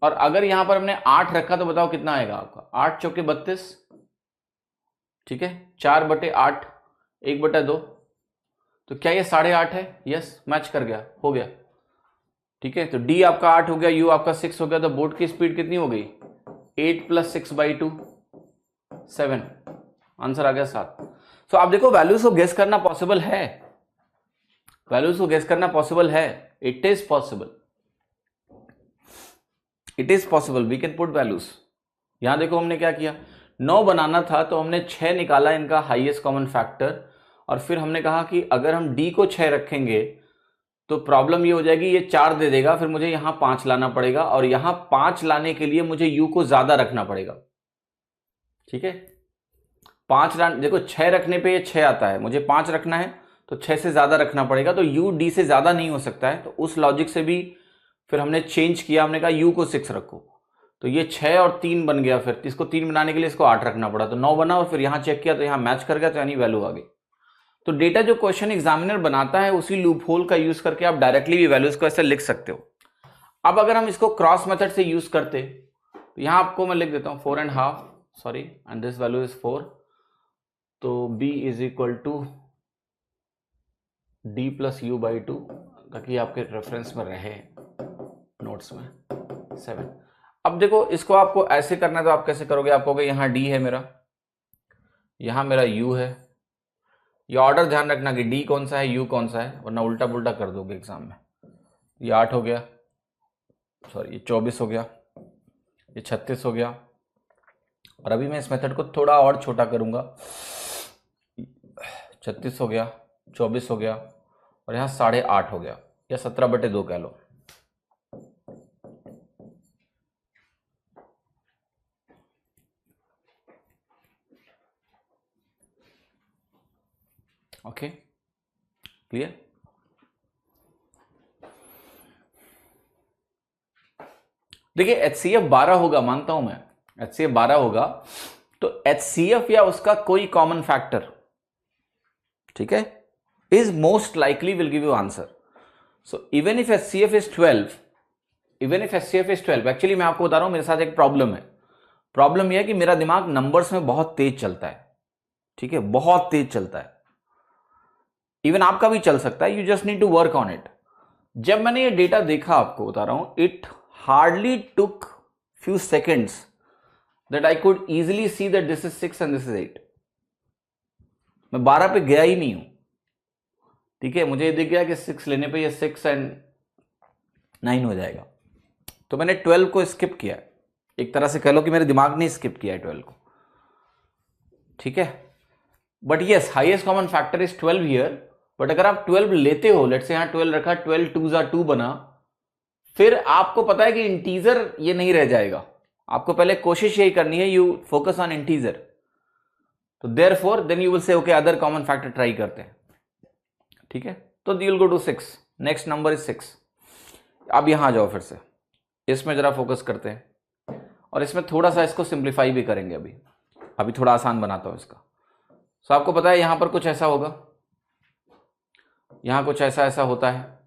A: और अगर यहाँ पर हमने 8 रखा तो बताओ कितना आएगा आपका? 8 चौके 32, ठीक है, 4/8, 1/2, तो क्या ये 8.5 है? यस, मैच कर गया, हो गया, ठीक है। तो डी आपका 8 हो गया, यू आपका 6 हो गया, तो बोट की स्पीड कितनी हो गई? 8 + 6/2, 7, आंसर आ गया 7। सो आप देखो वैल्यूज को गेस करना पॉसिबल है, वैल्यूज को गेस करना पॉसिबल है, it is possible, it is possible, we can put values. यहां देखो हमने क्या किया, 9 बनाना था तो हमने 6 निकाला इनका हाईएस्ट कॉमन फैक्टर, और फिर हमने कहा कि अगर हम डी को 6 रखेंगे तो प्रॉब्लम ये हो जाएगी, ये 4 दे देगा, फिर मुझे यहां 5 लाना पड़ेगा, और यहां 5 लाने के लिए मुझे यू को ज्यादा रखना पड़ेगा, ठीक है। 5 देखो 6 रखने पे ये 6 आता है, मुझे 5 रखना है तो 6 से ज्यादा रखना पड़ेगा, तो यू डी से ज्यादा नहीं हो सकता है। तो उस लॉजिक से भी फिर हमने चेंज किया, हमने कहा यू को 6 रखो, तो ये 6 और 3 बन गया, फिर इसको 3 बनाने के लिए इसको 8 रखना पड़ा, तो 9 बना, और फिर यहां चेक किया तो यहां मैच कर गया, तो यानी वैल्यू आ गई। तो डेटा जो क्वेश्चन एग्जामिनर बनाता है उसी लूप होल का यूज करके आप डायरेक्टली भी वैल्यूज को ऐसे लिख सकते हो। अब अगर हम इसको क्रॉस मेथड से यूज करते तो यहां आपको मैं लिख देता हूं 4.5, sorry, and this value is 4, तो b = d + u/2, ताकि आपके रेफरेंस में रहे नोट्स में 7। अब देखो इसको आपको ऐसे करना है तो आप कैसे करोगे, आप कहोगे यहां d है मेरा, यहां मेरा u है, ये ऑर्डर ध्यान रखना कि डी कौन सा है, यू कौन सा है, वरना उल्टा पुल्टा कर दोगे एग्जाम में। ये 8 हो गया, सॉरी ये 24 हो गया, ये 36 हो गया, और अभी मैं इस मेथड को थोड़ा और छोटा करूंगा, 36 हो गया, 24 हो गया, और यहाँ 8.5 हो गया, या 17/2 कह लो। Okay, clear? देखिए HCF 12 होगा, मानता हूं मैं HCF 12 होगा, तो HCF या उसका कोई कॉमन फैक्टर, ठीक है, is most likely will give you answer. So even if HCF is 12, even if HCF is 12, actually मैं आपको बता रहा हूं मेरे साथ एक प्रॉब्लम है। प्रॉब्लम यह है कि मेरा दिमाग नंबर्स में बहुत तेज चलता है, ठीक है, बहुत तेज चलता है, इवन आपका भी चल सकता है, you just need to work on it. जब मैंने ये डेटा देखा, आपको बता रहा हूं, it hardly took few seconds that I could easily see that this is 6 and this is 8। मैं 12 पे गया ही नहीं हूं, ठीक है, मुझे ये दिख गया कि 6 लेने पे ये 6 एंड 9 हो जाएगा, तो मैंने 12 को स्किप किया। एक तरह से कह लो कि मेरे दिमाग ने स्किप किया है 12 को, ठीक है। But yes, highest common factor is 12 here, but अगर आप 12 लेते हो, लेट्स से यहां 12 रखा, 12 2s are 2 बना, फिर आपको पता है कि इंटीजर ये नहीं रह जाएगा, आपको पहले कोशिश यही करनी है, यू फोकस ऑन इंटीजर, तो therefore then you will say okay other common factor try करते हैं, ठीक है। तो you will go to 6, next number is 6। अब यहां आ जाओ, फिर से इसमें जरा फोकस करते हैं, और इसमें थोड़ा सा इसको सिंप्लीफाई भी करेंगे, अभी थोड़ा आसान बनाता हूं इसका। सो आपको पता है यहां पर कुछ ऐसा होगा, यहां कुछ ऐसा ऐसा होता है,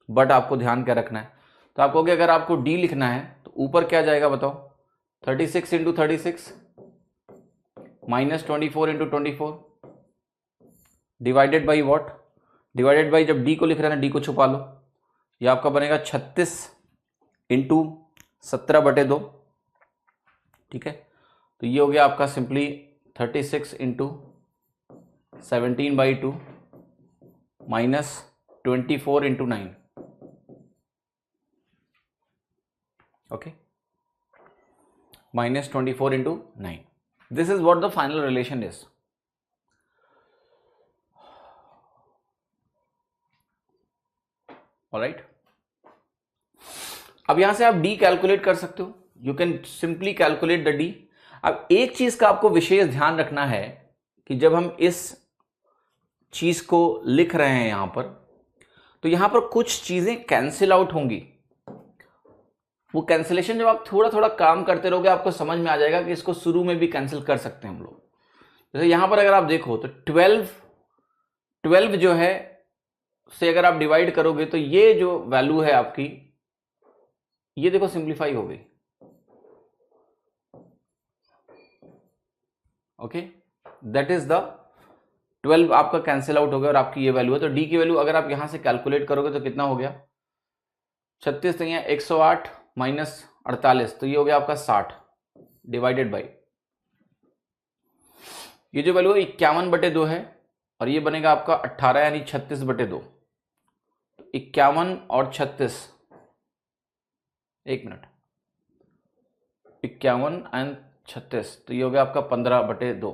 A: बट आपको ध्यान क्या रखना है, तो आप कहोगे अगर आपको डी लिखना है तो ऊपर क्या जाएगा बताओ, 36 × 36 minus 24 × 24 divided by what, divided by, जब डी को लिख रहे हैं डी को छुपा लो, ये आपका बनेगा 36 × 17/2, ठीक है। तो ये हो गया आपका simply 36 × 17/2 minus 24 × 9, okay, minus 24 × 9. This is what the final relation is. Alright. अब यहां से आप d कैलकुलेट कर सकते हो, you can simply calculate the d। अब एक चीज का आपको विशेष ध्यान रखना है कि जब हम इस चीज को लिख रहे हैं यहां पर, तो यहां पर कुछ चीजें कैंसिल आउट होंगी। वो कैंसिलेशन जब आप थोड़ा थोड़ा काम करते रहोगे, आपको समझ में आ जाएगा कि इसको शुरू में भी कैंसिल कर सकते हैं हम लोग। जैसे यहां पर अगर आप देखो तो 12 जो है से अगर आप डिवाइड करोगे तो ये जो वैल्यू है आपकी, ये देखो सिंप्लीफाई हो गई। ओके, दैट इज द 12 आपका कैंसिल आउट हो गया और आपकी ये वैल्यू है। तो डी की वैल्यू अगर आप यहां से कैलकुलेट करोगे तो कितना हो गया, 36 नहीं है, 108 माइनस 48, तो ये हो गया आपका 60 डिवाइडेड बाई ये जो वैल्यू है 51/2 है, और ये बनेगा आपका 18 यानी 36/2। 51 और 36, एक मिनट, 51 एंड 36, तो ये हो गया आपका 15/2।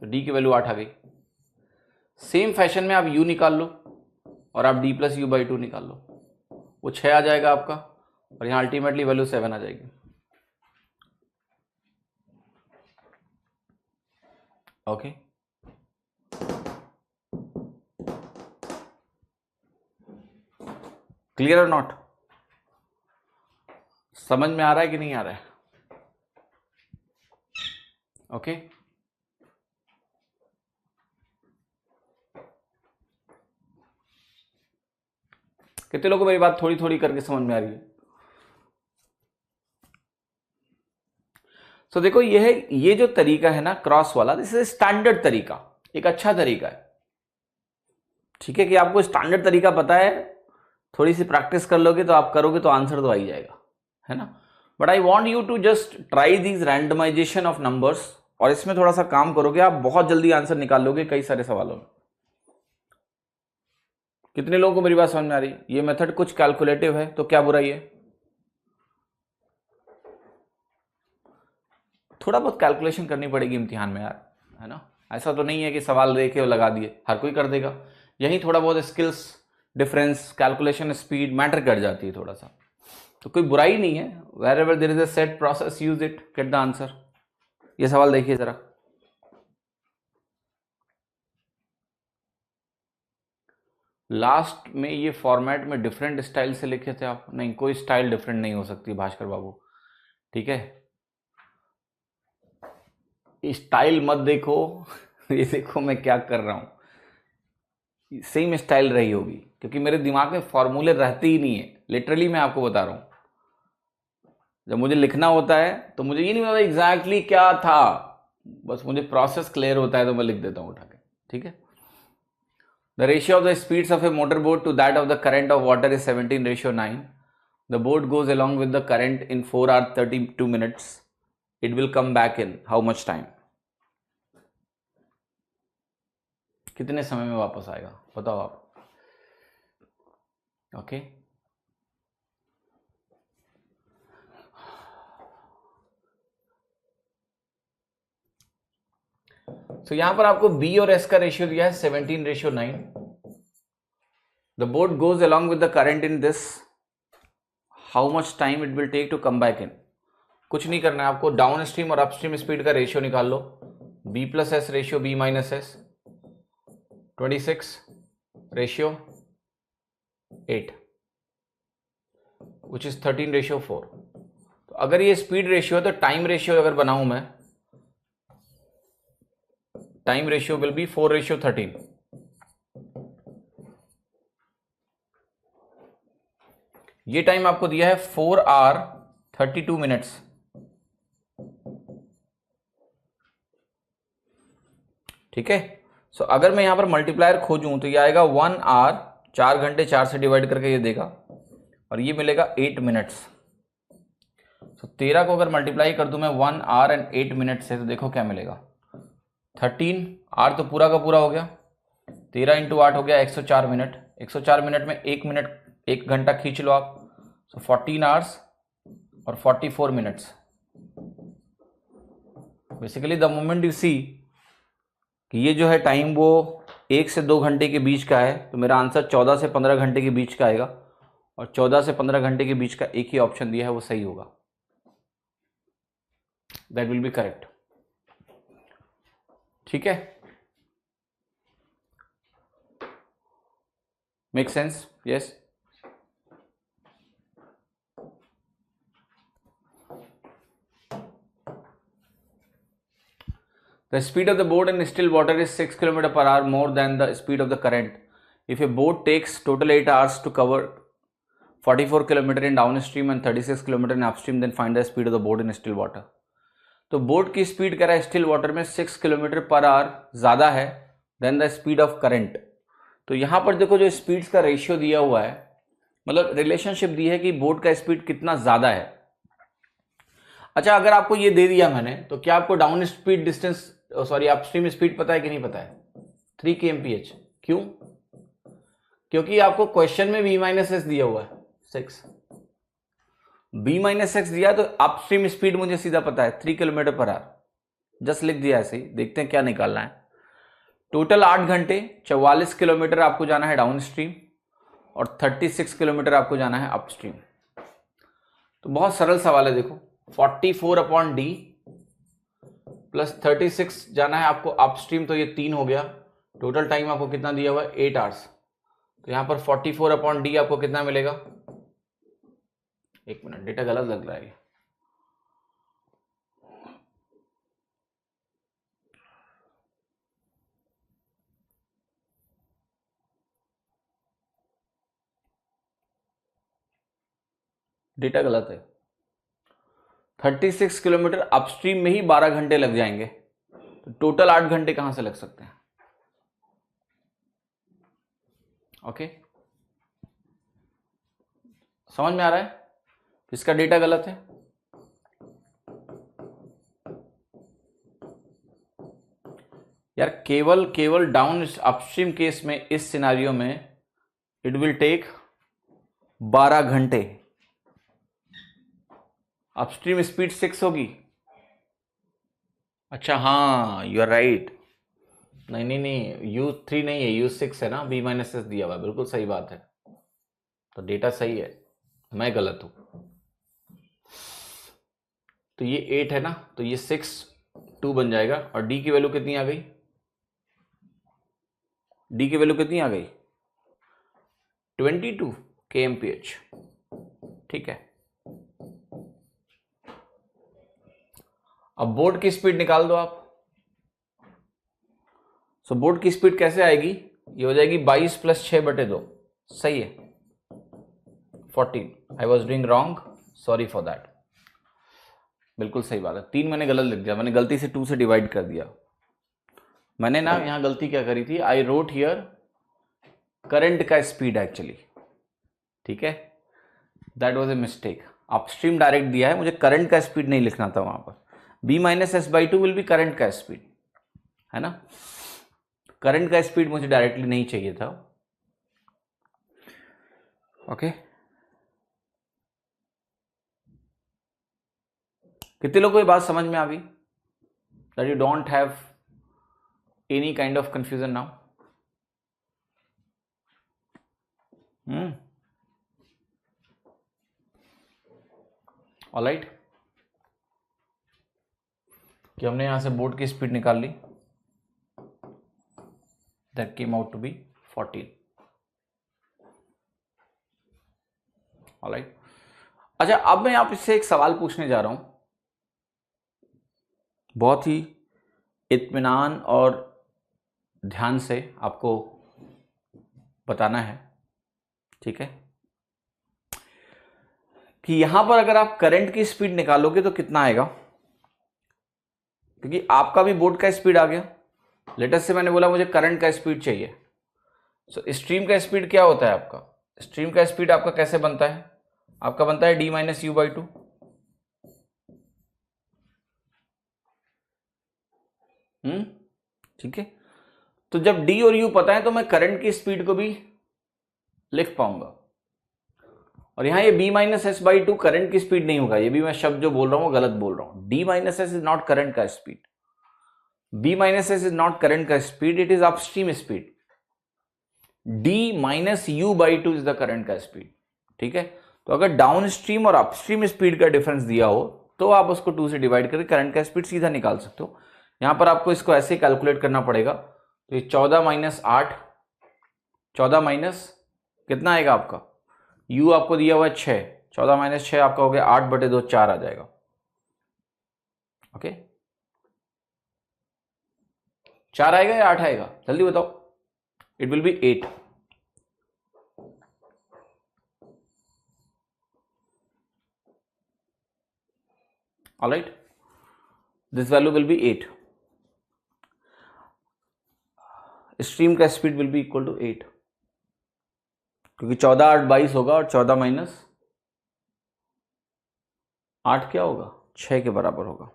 A: तो डी की वैल्यू 8 आ गई। सेम फैशन में आप u निकाल लो और आप d प्लस u/2 निकाल लो, वो 6 आ जाएगा आपका, और यहां अल्टीमेटली वैल्यू 7 आ जाएगी। ओके, क्लियर और नॉट? समझ में आ रहा है कि नहीं आ रहा है? ओके, कितने लोगों को मेरी बात थोड़ी थोड़ी करके समझ में आ रही है? तो देखो ये जो तरीका है ना क्रॉस वाला, दिस इज स्टैंडर्ड तरीका, एक अच्छा तरीका है। ठीक है कि आपको स्टैंडर्ड तरीका पता है, थोड़ी सी प्रैक्टिस कर लोगे तो आप करोगे तो आंसर तो आ ही जाएगा, है ना। But I want you to just try these randomisation of numbers, और इसमें थोड़ा सा काम करोगे आप बहुत जल्दी आंसर निकाल लोगे कई सारे सवालों में। कितने लोगों को मेरी बात समझ में आ रही? ये मेथड कुछ कैलकुलेटिव है तो क्या बुराई है? थोड़ा बहुत कैलकुलेशन करनी पड़ेगी इम्तिहान में यार, है ना। ऐसा तो नहीं है कि सवाल देखे और लगा दिए, हर कोई कर देगा। यही थोड़ा बहुत skills difference, calculation speed matter कर जाती है थोड़ा सा, तो कोई बुराई नहीं है। Wherever there is a set process, use it, get the answer. ये सवाल देखिए जरा, लास्ट में ये फॉर्मेट में डिफरेंट स्टाइल से लिखे थे आप। नहीं, कोई स्टाइल डिफरेंट नहीं हो सकती भास्कर बाबू, ठीक है। स्टाइल मत देखो ये देखो मैं क्या कर रहा हूं, सेम स्टाइल रही होगी, क्योंकि मेरे दिमाग में फॉर्मूले रहते ही नहीं है। लिटरली मैं आपको बता रहा हूं, जब मुझे लिखना होता है तो मुझे ये नहीं पता एग्जैक्टली क्या था, बस मुझे प्रोसेस क्लियर होता है तो मैं लिख देता हूं उठा के, ठीक है। The ratio of the speeds of a motorboat to that of the current of water is 17:9. The boat goes along with the current in 4 hours 32 minutes. It will come back in how much time? कितने समय में वापस आएगा बताओ आप? Okay, तो यहां पर आपको B और S का रेशियो दिया है 17:9. The boat goes along with the current in this. How much time it will take to come back in? कुछ नहीं करना है आपको, डाउन स्ट्रीम और अपस्ट्रीम स्पीड का रेशियो निकाल लो। B plus S ratio B minus S, 26 ratio 8 which is 13:4। तो अगर ये स्पीड रेशियो है तो टाइम रेशियो अगर बनाऊं मैं, टाइम रेशियो विल बी 4:13। ये टाइम आपको दिया है 4 आवर 32 मिनट्स। ठीक है, सो अगर मैं यहां पर मल्टीप्लायर खोजूं तो ये आएगा 1 आवर, 4 घंटे 4 से डिवाइड करके ये देगा, और ये मिलेगा 8 मिनट्स। तो 13 को अगर मल्टीप्लाई कर दूं मैं 1 आवर एंड 8 मिनट से, तो देखो क्या मिलेगा, 13 आर तो पूरा का पूरा हो गया, 13 इंटू 8 हो गया 104 मिनट। 104 मिनट में 1 मिनट 1 घंटा खींच लो आप, तो 14 आवर्स और 44 minutes. Basically the moment you see कि ये जो है टाइम वो 1 से 2 घंटे के बीच का है, तो मेरा आंसर 14 से 15 घंटे के बीच का आएगा, और 14 से 15 घंटे के बीच का एक ही ऑप्शन दिया है, वो सही होगा। That will be correct. ठीक है, make sense? Yes. The speed of the boat in still water is 6 km per hour more than the speed of the current. If a boat takes total 8 hours to cover 44 km in downstream and 36 km in upstream, then find the speed of the boat in still water. तो boat की speed कह रहा है still water में 6 kilometre पर hour ज़्यादा है then the speed of current. तो यहाँ पर देखो जो स्पीड्स का रेशियो दिया हुआ है, मतलब रिलेशनशिप दी है कि बोट का स्पीड कितना ज़्यादा है. अच्छा, अगर आपको ये दे दिया मैंने, तो क्या आपको down speed distance sorry upstream speed पता है कि नहीं पता है? 3 kmph. क्यों? क्योंकि आपको क्वेश्चन में b माइनस एस दिया हुआ है 6. b माइनस एक्स दिया तो अपस्ट्रीम स्पीड मुझे सीधा पता है 3 किलोमीटर पर आवर. जस्ट लिख दिया ऐसे ही. देखते हैं क्या निकालना है. टोटल 8 घंटे 44 किलोमीटर आपको जाना है डाउन स्ट्रीम और 36 किलोमीटर आपको जाना है अपस्ट्रीम. तो बहुत सरल सवाल है. देखो 44/d प्लस 36 जाना है आपको अपस्ट्रीम, तो ये 3 हो गया. टोटल टाइम आपको कितना दिया हुआ है? 8 आवर्स. तो यहां पर 44/d आपको कितना मिलेगा? एक मिनट, डेटा गलत लग रहा है. डेटा गलत है. 36 किलोमीटर अपस्ट्रीम में ही 12 घंटे लग जाएंगे, तो टोटल 8 घंटे कहां से लग सकते हैं? ओके, समझ में आ रहा है? इसका डेटा गलत है. यार केवल डाउन अपस्ट्रीम केस में इस सिनारियो में इट विल टेक 12 घंटे. अपस्ट्रीम स्पीड 6 होगी. अच्छा हाँ, यू आर राइट. नहीं U3 नहीं है, U6 है ना. b माइनस एस दिया हुआ है. बिल्कुल सही बात है. तो डेटा सही है, मैं गलत हूं. तो ये 8 है ना, तो ये 6 2 बन जाएगा. और d की वैल्यू कितनी आ गई? d की वैल्यू कितनी आ गई? 22 kmph. ठीक है. अब बोट की स्पीड निकाल दो आप. सो बोट की स्पीड कैसे आएगी? ये हो जाएगी 22 प्लस 6/2. सही है. 14. I was doing wrong, sorry for that. बिल्कुल सही बात है. 3 मैंने गलत लिख दिया. मैंने गलती से 2 से डिवाइड कर दिया. मैंने ना यहां गलती क्या करी थी? आई रोट हियर करंट का स्पीड एक्चुअली. ठीक है, that was a mistake. Upstream direct दिया है, मुझे करंट का स्पीड नहीं लिखना था वहां पर. b minus S by 2 will be current का स्पीड, है ना. करंट का स्पीड मुझे डायरेक्टली नहीं चाहिए था. ओके, कितने लोगों को ये बात समझ में आ गई? That you don't have any kind of confusion now. Alright, कि हमने यहां से बोट की स्पीड निकाल ली. That came out to be 14. Alright. अच्छा, अब मैं आपसे एक सवाल पूछने जा रहा हूं. बहुत ही इत्मीनान और ध्यान से आपको बताना है. ठीक है, कि यहां पर अगर आप करंट की स्पीड निकालोगे तो कितना आएगा? क्योंकि आपका भी बोट का स्पीड आ गया. लेटेस्ट से मैंने बोला मुझे करंट का स्पीड चाहिए. सो स्ट्रीम का स्पीड क्या होता है आपका? स्ट्रीम का स्पीड आपका कैसे बनता है? आपका बनता है d माइनस यू बाई 2. ठीक है. तो जब d और u पता है तो मैं करंट की स्पीड को भी लिख पाऊंगा. और यहां ये b minus S by 2 current की स्पीड नहीं होगा. ये भी मैं शब्द जो बोल रहा हूं वो गलत बोल रहा हूं. d minus s is not current का speed. b minus s is not current का speed, it is upstream speed. d minus u by 2 is the current का स्पीड. ठीक है. तो अगर डाउन स्ट्रीम और अपस्ट्रीम स्पीड का डिफरेंस दिया हो तो आप उसको 2 से डिवाइड करके करंट का स्पीड सीधा निकाल सकते हो. यहां पर आपको इसको ऐसे कैलकुलेट करना पड़ेगा. तो ये 14 माइनस 8, 14 माइनस कितना आएगा आपका? u आपको दिया हुआ है 6, 14 माइनस 6 आपका हो गया 8/2, 4 आ जाएगा. ओके, 4 आएगा या 8 आएगा, जल्दी बताओ। It will be 8। Alright, this value will be 8। Stream का speed will be equal to 8, क्योंकि 14 8 22 होगा और 14 माइनस 8 क्या होगा, 6 के बराबर होगा।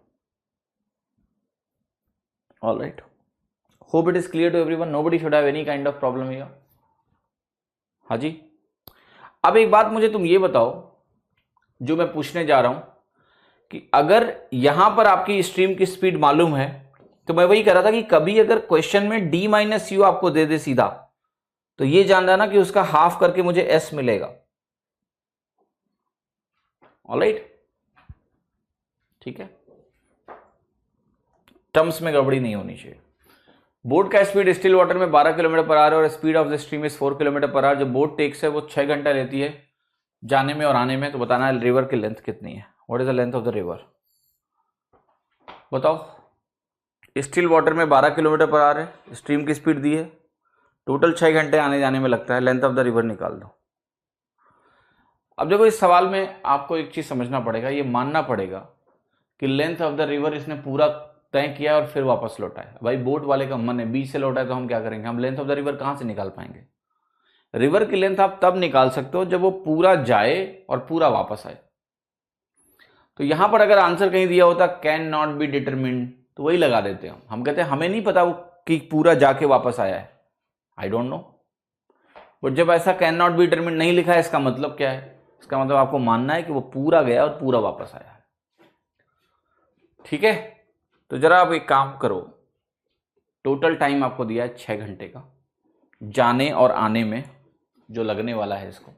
A: All right, hope it is clear to everyone, nobody should have any kind of problem here. हाँ जी, अब एक बात मुझे तुम ये बताओ, जो मैं पूछने जा रहा हूं कि अगर यहां पर आपकी स्ट्रीम की स्पीड मालूम है, तो मैं वही कह रहा था कि कभी अगर क्वेश्चन में d माइनस यू आपको दे दे सीधा, तो ये जान लेना कि उसका हाफ करके मुझे s मिलेगा। ऑलराइट, ठीक है, टर्म्स में गड़बड़ी नहीं होनी चाहिए। बोट का स्पीड स्टिल वाटर में 12 किलोमीटर पर आवर और speed of the stream is 4 kilometre per hour. जो बोट टेक्स है वो 6 घंटा लेती है जाने में और आने में। तो बताना है रिवर की लेंथ कितनी है, what is the length of the river, बताओ। स्टिल वाटर में 12 किलोमीटर पर आवर है, स्ट्रीम की स्पीड दी है, टोटल 6 घंटे आने जाने में लगता है, लेंथ ऑफ द रिवर निकाल दो। अब देखो इस सवाल में आपको एक चीज समझना पड़ेगा, ये मानना पड़ेगा कि लेंथ ऑफ द रिवर इसने पूरा तय किया और फिर वापस लौटा है। भाई बोट वाले का मन है बीच से लौटा है, तो हम क्या करेंगे, हम लेंथ ऑफ द रिवर कहां से निकाल पाएंगे। रिवर की लेंथ आप तब निकाल सकते हो जब वो पूरा जाए और पूरा वापस आए। तो यहां पर अगर आंसर कहीं दिया होता कैन नॉट बी डिटरमिन्ड, तो वही लगा देते हैं हम कहते हैं हमें नहीं पता वो कि पूरा जाके वापस आया है, आई डोंट नो। बट जब ऐसा कैन नॉट बी डिटरमिन्ड नहीं लिखा है, इसका मतलब क्या है, इसका मतलब आपको मानना है कि वो पूरा गया और पूरा वापस आया है। ठीक है, तो जरा आप एक काम करो, टोटल टाइम आपको दिया है 6 घंटे का जाने और आने में जो लगने वाला है इसको,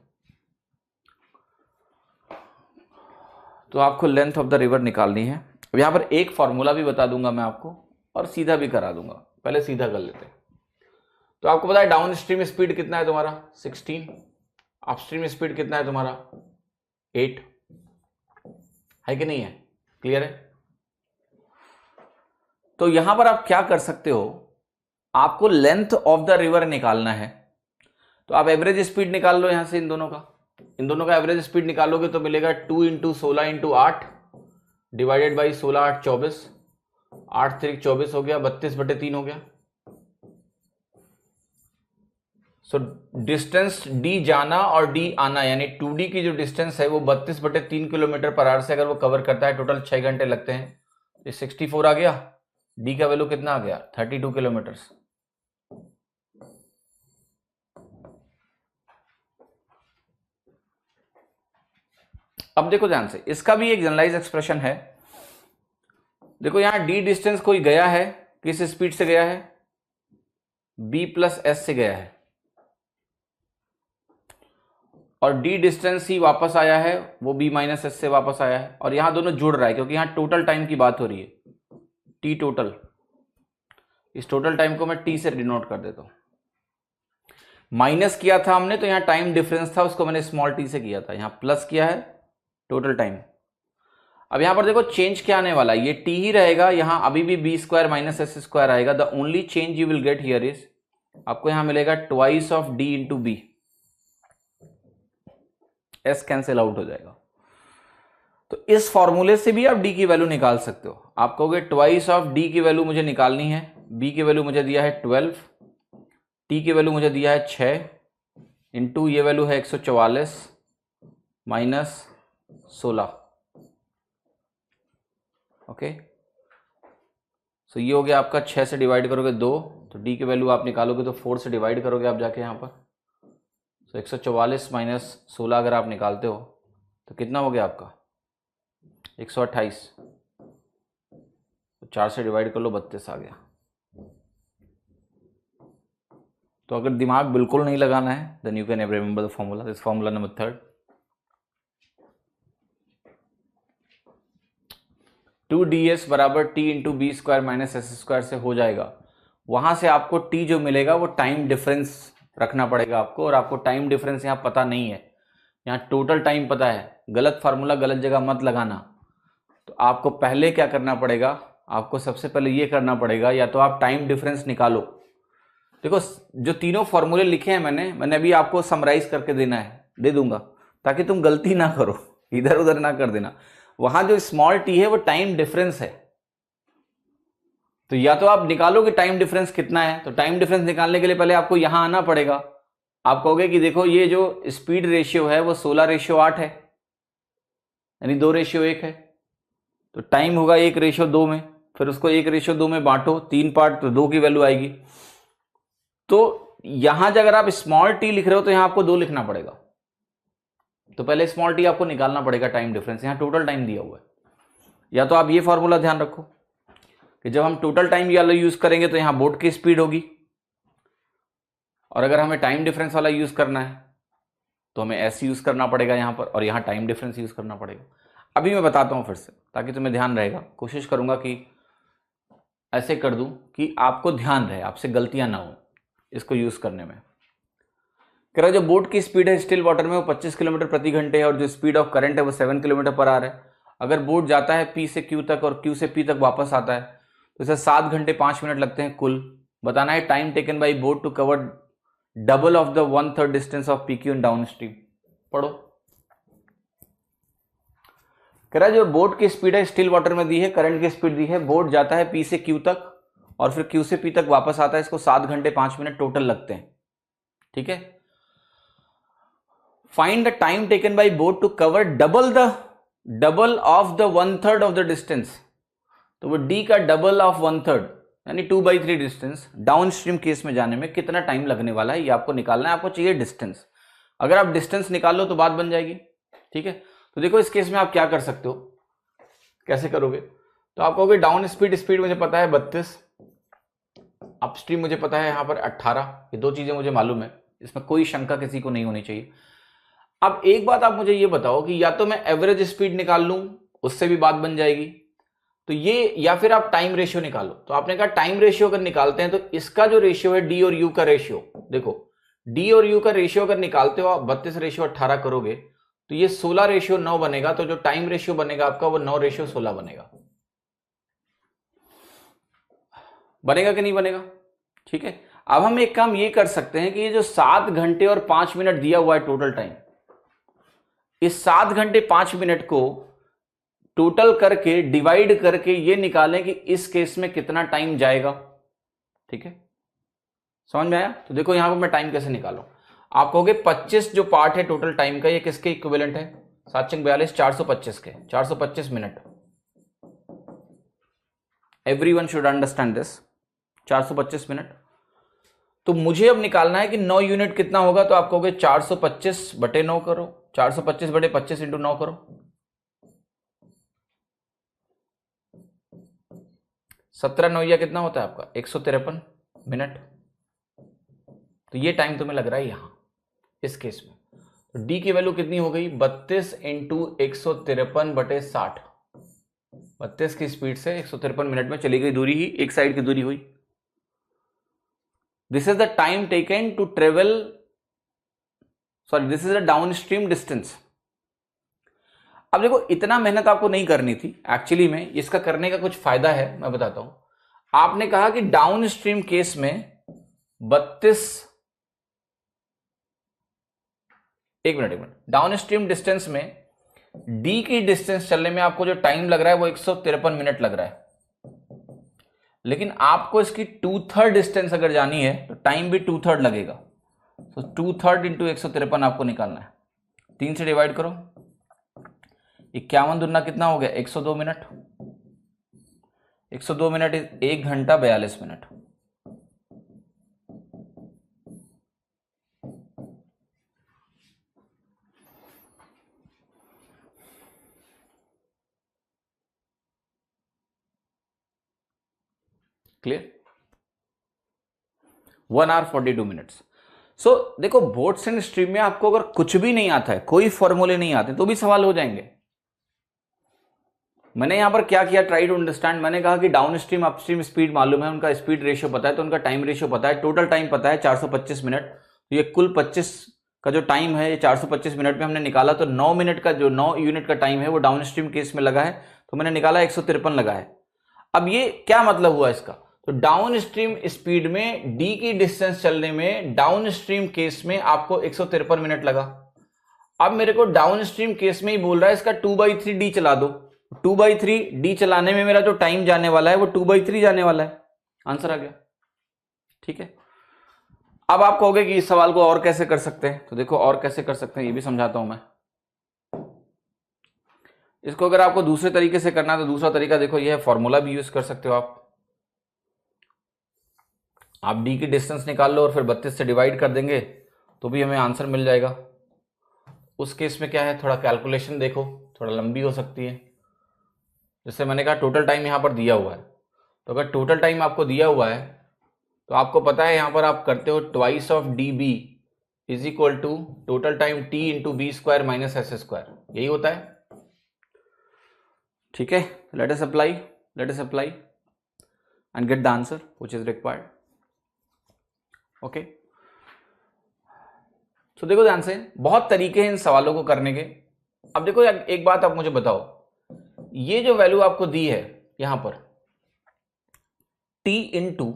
A: तो आपको लेंथ ऑफ द रिवर निकालनी है। अब यहां पर एक फॉर्मूला भी बता दूंगा मैं आपको और सीधा भी करा दूंगा, पहले सीधा कर लेते हैं। तो आपको पता है डाउन स्ट्रीम स्पीड कितना है तुम्हारा 16, अपस्ट्रीम स्पीड कितना है तुम्हारा 8 है कि नहीं है, क्लियर है। तो यहां पर आप क्या कर सकते हो, आपको लेंथ ऑफ द रिवर निकालना है, तो आप एवरेज स्पीड निकाल लो यहां से, इन दोनों का एवरेज स्पीड निकालोगे तो मिलेगा 2 × 16 × 8 डिवाइडेड बाई 16 8 24, 8 3 24 हो गया, 32/3 हो गया। सो डिस्टेंस d जाना और d आना यानी 2d की जो डिस्टेंस है वो 32/3 किलोमीटर पर आवर से अगर वो कवर करता है, टोटल 6 घंटे लगते हैं, ये 64 आ गया। d का वैल्यू कितना आ गया 32 किलोमीटर। अब देखो ध्यान से, इसका भी एक जनरलाइज एक्सप्रेशन है। देखो यहां d डिस्टेंस कोई गया है, किस स्पीड से गया है, b + s से गया है, और d डिस्टेंस ही वापस आया है, वो b - s से वापस आया है, और यहां दोनों जुड़ रहा है क्योंकि यहां टोटल टाइम की बात हो रही है, t टोटल। इस टोटल टाइम को मैं t से डिनोट कर देता हूं। माइनस किया था हमने तो यहां टाइम डिफरेंस था, उसको मैंने स्मॉल t से किया था, यहां प्लस किया है टोटल टाइम। अब यहां पर देखो चेंज क्या आने वाला है, ये t ही रहेगा, यहां अभी भी b² - s² आएगा। The only change you will get here is, आपको यहां मिलेगा twice of d × b, s cancel out हो जाएगा। तो इस फॉर्मूले से भी आप d की वैल्यू निकाल सकते हो। आप कहोगे ट्वाइस ऑफ d की वैल्यू मुझे निकालनी है, b की वैल्यू मुझे दिया है 12, t की वैल्यू मुझे दिया है 6, इंटू ये वैल्यू है 144 माइनस 16। ओके, सो ये हो गया आपका, 6 से डिवाइड करोगे 2, तो d की वैल्यू आप निकालोगे तो 4 से डिवाइड करोगे आप जाके यहाँ पर, तो 144 माइनस 16 अगर आप निकालते हो तो कितना हो गया आपका 128, तो 4 से डिवाइड कर लो 32 आ गया। तो अगर दिमाग बिल्कुल नहीं लगाना है then you can remember the formula, this formula number 3, 2ds बराबर t × b² - s² से हो जाएगा। वहां से आपको t जो मिलेगा वो टाइम डिफरेंस रखना पड़ेगा आपको, और आपको टाइम डिफरेंस यहाँ पता नहीं है, यहाँ टोटल टाइम पता है। गलत फार्मूला गलत जगह मत लगाना। तो आपको पहले क्या करना पड़ेगा, आपको सबसे पहले ये करना पड़ेगा, या तो आप टाइम डिफरेंस निकालो। देखो जो तीनों फॉर्मूले लिखे हैं मैंने अभी आपको समराइज करके दे दूंगा, ताकि तुम गलती ना करो, इधर उधर ना कर देना। वहां जो स्मॉल टी है वो टाइम डिफरेंस है, तो या तो आप निकालो कि टाइम डिफरेंस कितना है। तो टाइम डिफरेंस निकालने के लिए पहले आपको यहां आना पड़ेगा। आप कहोगे कि देखो ये जो स्पीड रेशियो है वो 16:8 है, यानी 2:1 है। तो टाइम होगा 1:2 में, फिर उसको 1:2 में बांटो, 3 पार्ट, तो 2 की वैल्यू आएगी। तो यहां अगर आप स्मॉल टी लिख रहे हो तो यहां आपको 2 लिखना पड़ेगा। तो पहले स्मॉल टी आपको निकालना पड़ेगा टाइम डिफरेंस, यहां टोटल टाइम दिया हुआ है। या तो आप ये फॉर्मूला ध्यान रखो कि जब हम टोटल टाइम वाला यूज करेंगे तो यहां बोट की स्पीड होगी, और अगर हमें टाइम डिफरेंस वाला यूज करना है तो हमें एस यूज करना पड़ेगा यहां पर, और यहां टाइम डिफरेंस यूज करना पड़ेगा। अभी मैं बताता हूं फिर से, ताकि तुम्हें ध्यान रहेगा। कोशिश करूंगा कि ऐसे कर दूं कि आपको ध्यान रहे, आपसे गलतियां ना हो इसको यूज करने में। कह रहा जो बोट की स्पीड है स्टिल वाटर में वो 25 किलोमीटर प्रति घंटे है, और जो स्पीड ऑफ करंट है वो 7 किलोमीटर पर आवर है। अगर बोट जाता है पी से क्यू तक और क्यू से पी तक वापस आता है तो इसे 7 घंटे 5 मिनट लगते हैं कुल। बताना है time taken by boat to cover double of the 1/3 distance of P Q in down stream. पढ़ो। कह रहा जो बोट की स्पीड है स्टिल वाटर में दी है, करंट की स्पीड दी है, बोट जाता है पी से क्यू तक और फिर क्यू से पी तक वापस आता है, इसको 7 घंटे 5 मिनट टोटल लगते हैं। ठीक है। Find the time taken by boat to cover double of the 1/3 of the distance. तो वो डी का डबल ऑफ 1/3 यानी 2/3 डिस्टेंस डाउन स्ट्रीम केस में जाने में कितना टाइम लगने वाला है, ये आपको निकालना है। आपको चाहिए डिस्टेंस। अगर आप डिस्टेंस निकाल लो तो बात बन जाएगी। ठीक है। तो देखो इस केस में आप क्या कर सकते हो, कैसे करोगे। तो आप कहोगे डाउन स्पीड मुझे पता है 32, अपस्ट्रीम मुझे पता है यहां पर 18। ये 2 चीजें मुझे मालूम है, इसमें कोई शंका किसी को नहीं होनी चाहिए। अब एक बात आप मुझे ये बताओ कि या तो मैं एवरेज स्पीड निकाल लूं, उससे भी बात बन जाएगी, तो ये, या फिर आप टाइम रेशियो निकालो। तो आपने कहा टाइम रेशियो अगर निकालते हैं तो इसका जो रेशियो है डी और यू का रेशियो, देखो डी और यू का रेशियो अगर निकालते हो आप 32:18 करोगे तो ये 16:9 बनेगा। तो जो टाइम रेशियो बनेगा आपका वो 9:16 बनेगा। बनेगा कि नहीं बनेगा। ठीक है। अब हम एक काम ये कर सकते हैं कि ये जो 7 घंटे और 5 मिनट दिया हुआ है टोटल टाइम, इस 7 घंटे 5 मिनट को टोटल करके डिवाइड करके ये निकालें कि इस केस में कितना टाइम जाएगा। ठीक है, समझ में आया। तो देखो यहां पर मैं टाइम कैसे निकालूं। आप कहोगे 25 जो पार्ट है टोटल टाइम का, ये किसके इक्विवेलेंट है, 7×42 425 के, 425 minute. Everyone should understand this, 425 minute. तो मुझे अब निकालना है कि 9 यूनिट कितना होगा। तो आप कहोगे 425/9 करो, 425/25 × 9 करो, 17×9 कितना होता है आपका 153 मिनट। तो ये टाइम तुम्हें लग रहा है यहां इस केस में। तो डी की वैल्यू कितनी हो गई 32 × 153/60। 32 की स्पीड से 153 मिनट में चली गई दूरी ही, एक साइड की दूरी हुई। This is the time taken to travel, sorry this is the down stream distance. अब देखो इतना मेहनत आपको नहीं करनी थी एक्चुअली में, इसका करने का कुछ फायदा है, मैं बताता हूं। आपने कहा कि डाउन स्ट्रीम केस में 32, एक मिनट, डाउन स्ट्रीम डिस्टेंस में डी की डिस्टेंस चलने में आपको जो टाइम लग रहा है वो 153 मिनट लग रहा है। लेकिन आपको इसकी 2/3 डिस्टेंस अगर जानी है तो टाइम भी 2/3 लगेगा। तो 2/3 × 153 आपको निकालना है। 3 से डिवाइड करो, 51 दूना कितना हो गया 102 मिनट। 102 मिनट 1 घंटा 42 minute. Clear. 1 hour 42 minutes. So देखो बोट्स एंड स्ट्रीम में आपको अगर कुछ भी नहीं आता है, कोई फॉर्मूले नहीं आते, तो भी सवाल हो जाएंगे। मैंने यहां पर क्या किया, ट्राई टू अंडरस्टैंड। मैंने कहा कि डाउन स्ट्रीम अपस्ट्रीम स्पीड मालूम है, उनका स्पीड रेशियो पता है, तो उनका टाइम रेशियो पता है, टोटल टाइम पता है 425 मिनट। तो ये कुल 25 का जो टाइम है ये 425 मिनट में हमने निकाला। तो 9 मिनट का जो 9 यूनिट का टाइम है वो डाउन स्ट्रीम केस में लगा है, तो मैंने निकाला 153 लगा है। अब ये क्या मतलब हुआ इसका, तो डाउन स्ट्रीम स्पीड में डी की डिस्टेंस चलने में डाउन स्ट्रीम केस में आपको 153 मिनट लगा। अब मेरे को डाउन स्ट्रीम केस में ही बोल रहा है इसका 2/3 डी चला दो। 2/3 डी चलाने में मेरा जो टाइम जाने वाला है वो 2/3 जाने वाला है। आंसर आ गया, ठीक है। अब आप कहोगे कि इस सवाल को और कैसे कर सकते हैं, तो देखो और कैसे कर सकते हैं ये भी समझाता हूं मैं। इसको अगर आपको दूसरे तरीके से करना है तो दूसरा तरीका देखो, यह फॉर्मूला भी यूज कर सकते हो आप डी की डिस्टेंस निकाल लो और फिर 32 से डिवाइड कर देंगे तो भी हमें आंसर मिल जाएगा। उस केस में क्या है, थोड़ा कैलकुलेशन देखो, थोड़ा लंबी हो सकती है। जैसे मैंने कहा टोटल टाइम यहां पर दिया हुआ है, तो अगर टोटल टाइम आपको दिया हुआ है तो आपको पता है यहां पर आप करते हो twice of D B is equal to total time T into B square minus S square, यही होता है, ठीक है। Let us apply and get the answer which is required. Okay, तो देखो ध्यान से, बहुत तरीके हैं इन सवालों को करने के। अब देखो एक बात आप मुझे बताओ, ये जो वैल्यू आपको दी है यहां पर t इंटू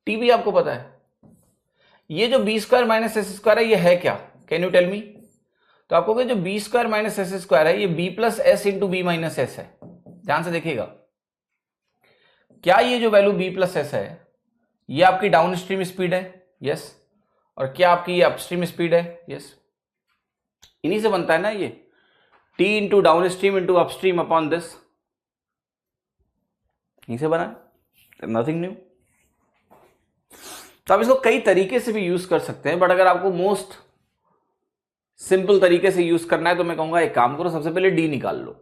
A: टी भी आपको पता है, ये जो B square minus S square है ये है क्या, कैन यू टेल मी। तो आपको जो B square minus S square है ये B plus S into B minus S है। ध्यान से देखिएगा, क्या ये जो वैल्यू बी प्लस एस है ये आपकी डाउन स्ट्रीम स्पीड है, यस, और क्या आपकी ये अपस्ट्रीम स्पीड है, यस। इन्हीं से बनता है ना ये t into down stream into upstream upon this, इन्हीं से बना है, नथिंग न्यू। तो आप इसको कई तरीके से भी यूज कर सकते हैं, बट अगर आपको मोस्ट सिंपल तरीके से यूज करना है तो मैं कहूंगा एक काम करो, सबसे पहले डी निकाल लो।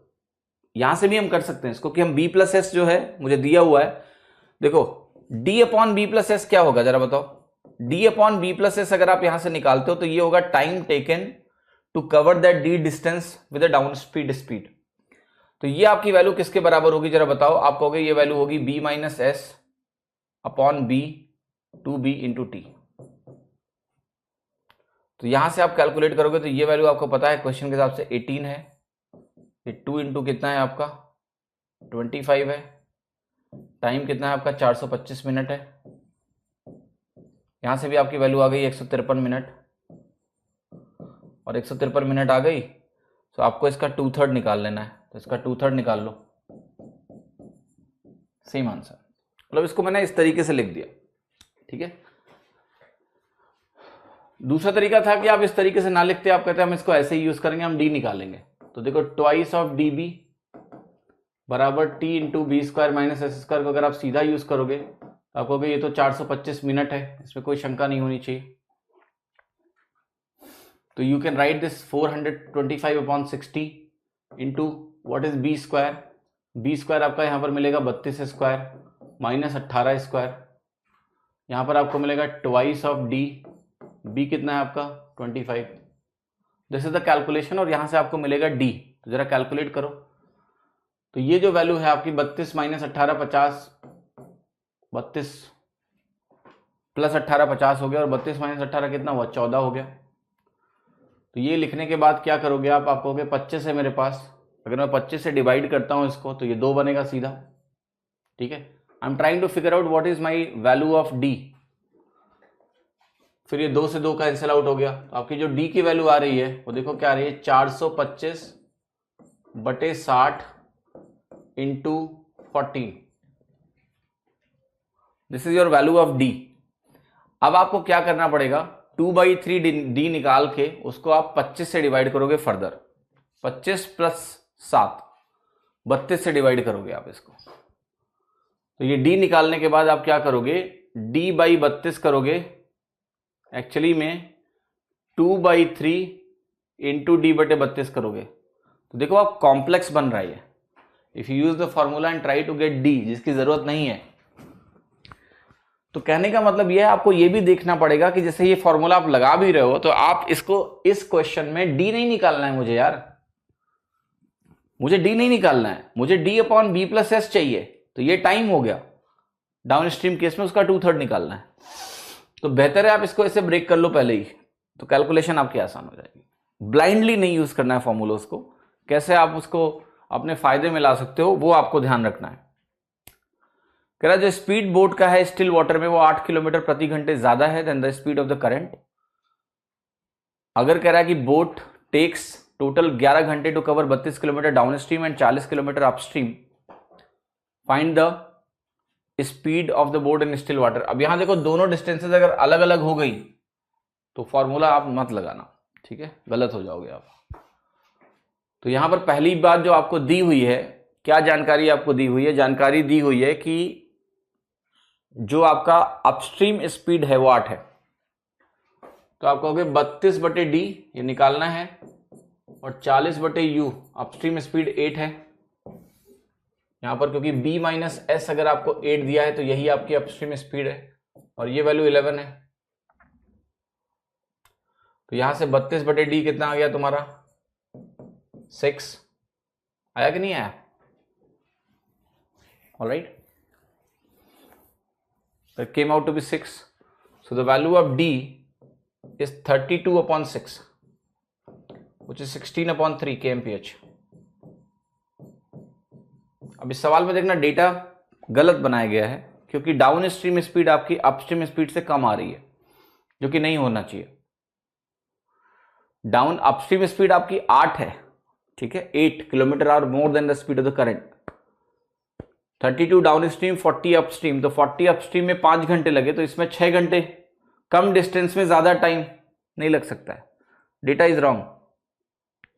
A: यहां से भी हम कर सकते हैं इसको कि हम बी प्लस एस जो है मुझे दिया हुआ है, देखो D upon B plus S क्या होगा जरा बताओ। D upon B plus S अगर आप यहां से निकालते हो तो ये होगा time taken to cover that D distance with a down speed. तो ये आपकी वैल्यू किसके बराबर होगी जरा बताओ। आप कहोगे ये वैल्यू होगी B minus S upon B two B into T. तो यहां से आप कैलकुलेट करोगे तो ये वैल्यू आपको पता है क्वेश्चन के हिसाब से 18 है, ये 2 इंटू कितना है आपका 25 है, टाइम कितना है आपका 425 मिनट है। यहां से भी आपकी वैल्यू आ गई 153 मिनट, और 153 मिनट आ गई तो आपको इसका 2/3 निकाल लेना है, तो इसका 2/3 निकाल लो, सेम आंसर। मतलब इसको मैंने इस तरीके से लिख दिया, ठीक है। दूसरा तरीका था कि आप इस तरीके से ना लिखते, आप कहते हैं हम इसको ऐसे ही यूज करेंगे, हम डी निकालेंगे। तो देखो ट्वाइस ऑफ डी बी बराबर T into B square minus S square को अगर आप सीधा यूज करोगे तो आप कहोगे ये तो 425 मिनट है, इसमें कोई शंका नहीं होनी चाहिए। तो you can write this 425 upon 60 into what is B square. B square आपका यहां पर मिलेगा 32 स्क्वायर माइनस 18 स्क्वायर, यहां पर आपको मिलेगा ट्वाइस ऑफ डी, बी कितना है आपका 25। दिस इज द कैलकुलेशन, और यहां से आपको मिलेगा डी। तो जरा कैलकुलेट करो, तो ये जो वैल्यू है आपकी 32 माइनस 18 50, 32 प्लस 18 50 हो गया, और 32 माइनस 18 कितना हुआ 14 हो गया। तो ये लिखने के बाद क्या करोगे आप कहोगे 25 है मेरे पास, अगर मैं 25 से डिवाइड करता हूं इसको तो ये 2 बनेगा सीधा, ठीक है। I am trying to figure out what is my value of D. फिर ये 2 से 2 कैंसिल आउट हो गया, तो आपकी जो डी की वैल्यू आ रही है वो देखो क्या आ रही है 425/60 into 14। This is your value of D. अब आपको क्या करना पड़ेगा, 2/3 डी निकाल के उसको आप 25 से डिवाइड करोगे फर्दर, 25 प्लस 7 32 से डिवाइड करोगे आप इसको। तो ये डी निकालने के बाद आप क्या करोगे, डी बाई 32 करोगे, एक्चुअली में 2/3 इंटू डी बटे 32 करोगे। तो देखो आप कॉम्प्लेक्स बन रहा है। If you use the formula and try to get D जिसकी जरूरत नहीं है, तो कहने का मतलब यह है आपको यह भी देखना पड़ेगा कि जैसे ये फॉर्मूला आप लगा भी रहे हो तो आप इसको इस क्वेश्चन में डी नहीं निकालना है मुझे यार, मुझे डी नहीं निकालना है, मुझे D upon B plus S चाहिए। तो ये टाइम हो गया, डाउन स्ट्रीम केस में उसका 2/3 निकालना है। तो बेहतर है आप इसको ऐसे ब्रेक कर लो पहले ही, तो कैलकुलेशन आपकी आसान हो जाएगी। ब्लाइंडली नहीं यूज करना है फॉर्मूलोस को, कैसे आप उसको अपने फायदे में ला सकते हो वो आपको ध्यान रखना है। कह रहा जो स्पीड बोट का है स्टिल वाटर में वो 8 किलोमीटर प्रति घंटे ज्यादा है then the speed of the current. अगर कह रहा है कि बोट टेक्स टोटल 11 घंटे to cover 32 kilometre down stream and 40 kilometre upstream, find the speed of the boat in still water. अब यहां देखो दोनों डिस्टेंसेस अगर अलग अलग हो गई तो फॉर्मूला आप मत लगाना, ठीक है, गलत हो जाओगे आप। तो यहां पर पहली बात जो आपको दी हुई है, क्या जानकारी आपको दी हुई है? जानकारी दी हुई है कि जो आपका अपस्ट्रीम स्पीड है वो 8 है, तो आप कहोगे 32/d ये निकालना है और 40/u अपस्ट्रीम स्पीड 8 है यहां पर, क्योंकि b माइनस एस अगर आपको 8 दिया है तो यही आपकी अपस्ट्रीम स्पीड है और ये वैल्यू 11 है। तो यहां से 32/d कितना आ गया तुम्हारा 6, आया कि नहीं आया? Alright, it came out to be 6, so the value of d is 32/6 which is 16/3 kmph। अब इस सवाल में देखना डेटा गलत बनाया गया है क्योंकि डाउन स्ट्रीम स्पीड आपकी अपस्ट्रीम स्पीड से कम आ रही है, जो कि नहीं होना चाहिए। डाउन अपस्ट्रीम स्पीड आपकी 8 है, ठीक है, 8 kilometre our more than the speed of the current. 32 down stream, 40 upstream, तो 40 अपस्ट्रीम में 5 घंटे लगे तो इसमें 6 घंटे, कम डिस्टेंस में ज्यादा टाइम नहीं लग सकता है। डेटा इज रॉन्ग,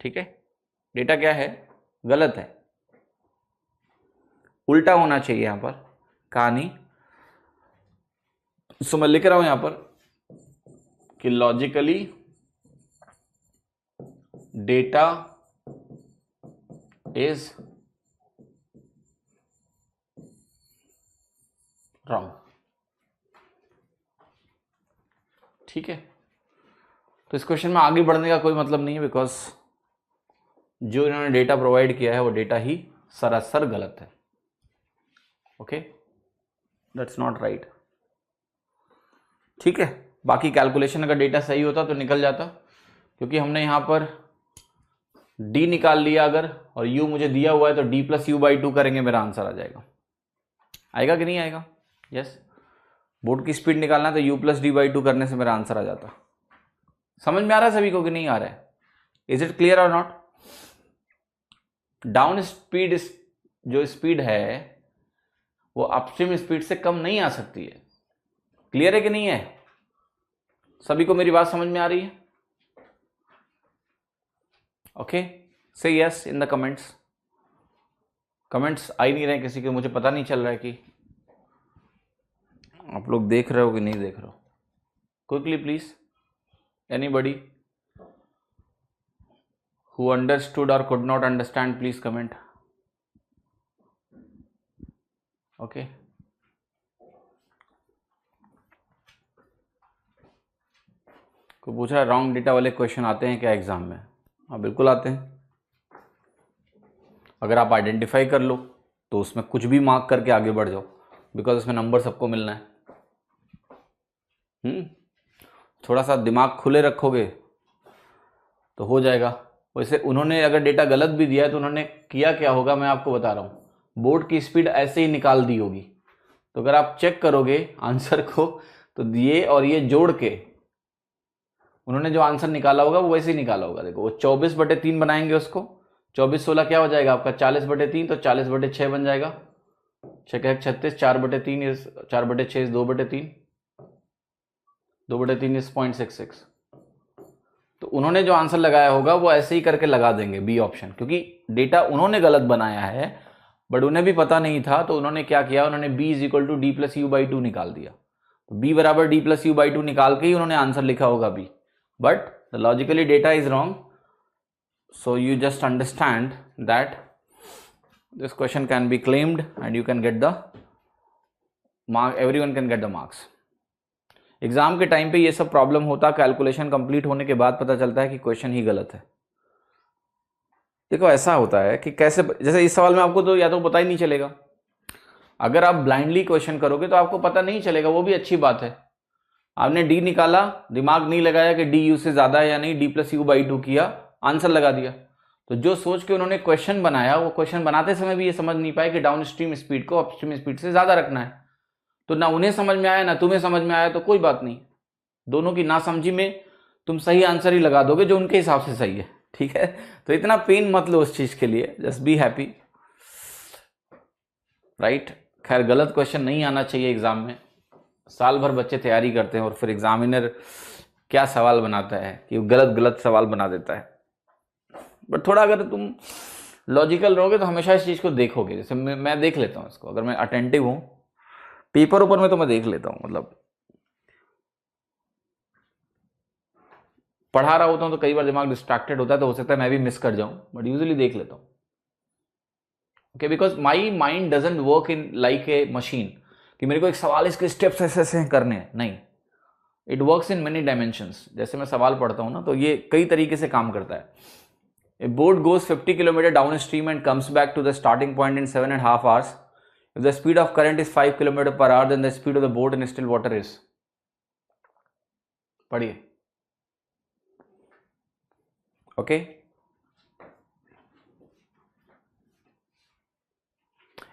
A: ठीक है, डेटा क्या है, गलत है, उल्टा होना चाहिए यहां पर कहानी। सो मैं लिख रहा हूं यहां पर कि लॉजिकली डेटा इज रॉन्ग, ठीक है। तो इस क्वेश्चन में आगे बढ़ने का कोई मतलब नहीं है, बिकॉज जो इन्होंने डेटा प्रोवाइड किया है वो डेटा ही सरासर गलत है। ओके, दैट्स नॉट राइट, ठीक है। बाकी कैलकुलेशन अगर डेटा सही होता तो निकल जाता, क्योंकि हमने यहां पर d निकाल लिया अगर, और u मुझे दिया हुआ है तो d + u/2 करेंगे, मेरा आंसर आ जाएगा। आएगा कि नहीं आएगा? यस, बोट की स्पीड निकालना तो u + d/2 करने से मेरा आंसर आ जाता। समझ में आ रहा है सभी को कि नहीं आ रहा है? इज इट क्लियर और नॉट? डाउन स्पीड जो स्पीड है वो अपस्ट्रीम स्पीड से कम नहीं आ सकती है। क्लियर है कि नहीं है? सभी को मेरी बात समझ में आ रही है? Okay, say yes in the comments. Comments आ ही नहीं रहे किसी के, मुझे पता नहीं चल रहा है कि आप लोग देख रहे हो कि नहीं देख रहे हो। Quickly please, anybody who understood और could not understand, please comment. Okay, कोई पूछ रहा है रॉन्ग डेटा वाले क्वेश्चन आते हैं क्या एग्जाम में? हाँ बिल्कुल आते हैं। अगर आप आइडेंटिफाई कर लो तो उसमें कुछ भी मार्क करके आगे बढ़ जाओ, बिकॉज उसमें नंबर सबको मिलना है। थोड़ा सा दिमाग खुले रखोगे तो हो जाएगा। वैसे उन्होंने अगर डेटा गलत भी दिया है तो उन्होंने किया क्या होगा मैं आपको बता रहा हूँ, बोर्ड की स्पीड ऐसे ही निकाल दी होगी। तो अगर आप चेक करोगे आंसर को तो ये और ये जोड़ के उन्होंने जो आंसर निकाला होगा वो वैसे ही निकाला होगा। देखो वो 24/3 बनाएंगे उसको, 24/16 क्या हो जाएगा आपका 40/3, तो 40/6 बन जाएगा। 6×36, 4/3 4/6 2/3, 2/3 इज 0.66। तो उन्होंने जो आंसर लगाया होगा वो ऐसे ही करके लगा देंगे बी ऑप्शन, क्योंकि डेटा उन्होंने गलत बनाया है बट उन्हें भी पता नहीं था। तो उन्होंने क्या किया, उन्होंने b = d + u/2 निकाल दिया। तो b = d + u/2 निकाल के ही उन्होंने आंसर लिखा होगा b, but the logically data is wrong. So you just understand that this question can be claimed and you can get the mark, everyone can get the marks. Exam के time पे ये सब problem होता, calculation complete होने के बाद पता चलता है कि क्वेश्चन ही गलत है। देखो ऐसा होता है कि कैसे, जैसे इस सवाल में आपको तो या तो पता ही नहीं चलेगा। अगर आप ब्लाइंडली क्वेश्चन करोगे तो आपको पता नहीं चलेगा, वो भी अच्छी बात है। आपने डी निकाला, दिमाग नहीं लगाया कि डी यू से ज्यादा है या नहीं, d + u/2 किया, आंसर लगा दिया। तो जो सोच के उन्होंने क्वेश्चन बनाया, वो क्वेश्चन बनाते समय भी ये समझ नहीं पाए कि डाउन स्ट्रीम स्पीड को अपस्ट्रीम स्पीड से ज्यादा रखना है। तो ना उन्हें समझ में आया ना तुम्हें समझ में आया, तो कोई बात नहीं, दोनों की ना समझी में तुम सही आंसर ही लगा दोगे जो उनके हिसाब से सही है, ठीक है। तो इतना पेन मत लो उस चीज के लिए, जस्ट बी हैप्पी, राइट। खैर गलत क्वेश्चन नहीं आना चाहिए एग्जाम में, साल भर बच्चे तैयारी करते हैं और फिर एग्जामिनर क्या सवाल बनाता है कि गलत गलत सवाल बना देता है। बट थोड़ा अगर तुम लॉजिकल रहोगे तो हमेशा इस चीज को देखोगे। जैसे मैं देख लेता हूँ इसको, अगर मैं अटेंटिव हूं पेपर ऊपर में तो मैं देख लेता हूँ, मतलब पढ़ा रहा होता हूँ तो कई बार दिमाग डिस्ट्रैक्टेड होता है, तो हो सकता है मैं भी मिस कर जाऊं, बट यूजुअली देख लेता हूँ। Okay, because my mind doesn't work in like a machine कि मेरे को एक सवाल इसके स्टेप्स ऐसे ऐसे करने हैं, नहीं, it works in many dimensions. जैसे मैं सवाल पढ़ता हूँ ना, तो ये कई तरीके से काम करता है। A boat goes 50 kilometre down stream and comes back to the starting point in 7.5 hours. If the speed of current is 5 kilometer per hour, then the speed of the boat in still water is, पढ़िए। Okay,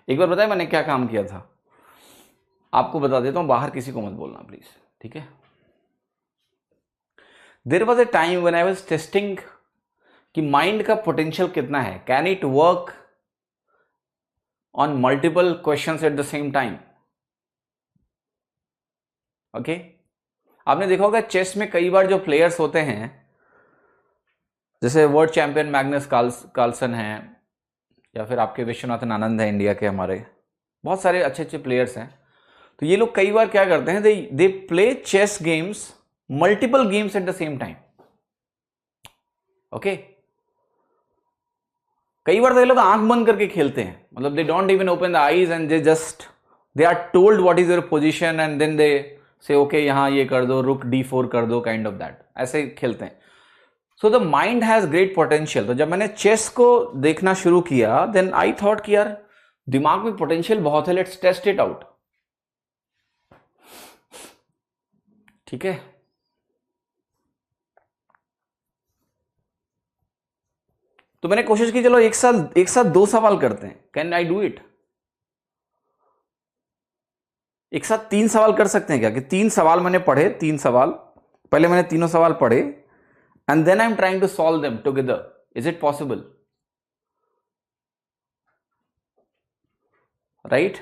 A: एक बार बताए मैंने क्या काम किया था, आपको बता देता हूं, बाहर किसी को मत बोलना प्लीज, ठीक है। There was a time when I was testing कि माइंड का पोटेंशियल कितना है, can it work on multiple questions at the same time. Okay, आपने देखा होगा चेस में कई बार जो प्लेयर्स होते हैं, जैसे वर्ल्ड चैंपियन मैग्नस कार्लसन हैं, या फिर आपके विश्वनाथन आनंद है इंडिया के, हमारे बहुत सारे अच्छे अच्छे प्लेयर्स हैं। तो ये लोग कई बार क्या करते हैं, they play chess games, multiple games at the same time. Okay, कई बार तो ये लोग आंख बंद करके खेलते हैं, मतलब they don't even open the eyes and they are told what is your position and then they say okay यहां ये कर दो, रुक D4 कर दो, काइंड ऑफ दैट, ऐसे खेलते हैं। So the mind has great potential. तो जब मैंने चेस को देखना शुरू किया, देन आई थॉट कि यार दिमाग में पोटेंशियल बहुत है, लेट्स टेस्ट इट आउट, ठीक है। तो मैंने कोशिश की, चलो एक साथ 2 सवाल करते हैं, कैन आई डू इट। एक साथ 3 सवाल कर सकते हैं क्या, कि 3 सवाल मैंने पढ़े, 3 सवाल पहले मैंने तीनों सवाल पढ़े and then I am trying to solve them together, is it possible, right.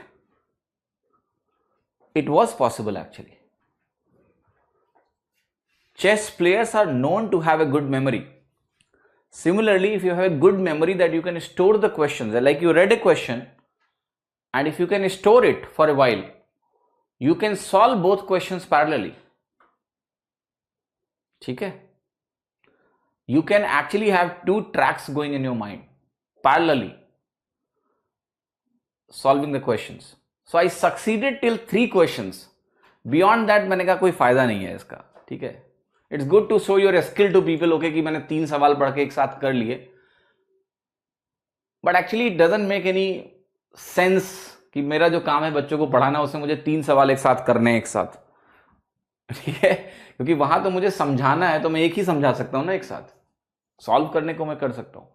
A: It was possible actually. Chess players are known to have a good memory. Similarly, if you have a good memory that you can store the questions, like you read a question and if you can store it for a while, you can solve both questions parallelly. ठीक है, you can actually have 2 tracks going in your mind parallelly solving the questions. So I succeeded till 3 questions. Beyond that मैंने कहा कोई फायदा नहीं है इसका, ठीक है। It's good to show your skill to people, okay, कि मैंने 3 सवाल पढ़ के एक साथ कर लिए, but actually it doesn't make any sense कि मेरा जो काम है बच्चों को पढ़ाना, उसमें मुझे 3 सवाल एक साथ करने हैं एक साथ, ठीक है। क्योंकि वहां तो मुझे समझाना है, तो मैं एक ही समझा सकता हूं ना, एक साथ सॉल्व करने को मैं कर सकता हूं।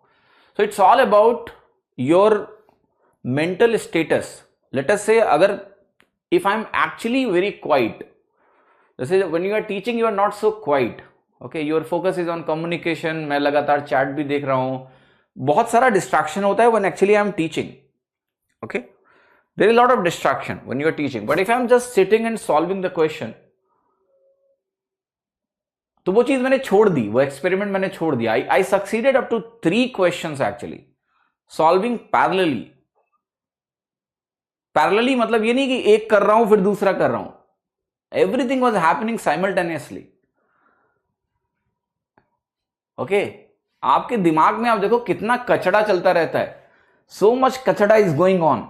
A: So it's all about your mental status. Late us से, अगर if I am actually very quite, जैसे when you are teaching you are not so quiet, okay, your focus is on communication, मैं लगातार चैट भी देख रहा हूं, बहुत सारा डिस्ट्रैक्शन होता है when actually I am teaching, okay, there is a lot of distraction when you are teaching, but if I am just sitting and solving the question, तो वो चीज मैंने छोड़ दी, वो एक्सपेरिमेंट मैंने छोड़ दिया। I succeeded up to 3 questions actually solving parallelly मतलब ये नहीं कि एक कर रहा हूं फिर दूसरा कर रहा हूं, everything was happening simultaneously. Okay, आपके दिमाग में आप देखो कितना कचड़ा चलता रहता है, so much कचड़ा is going on,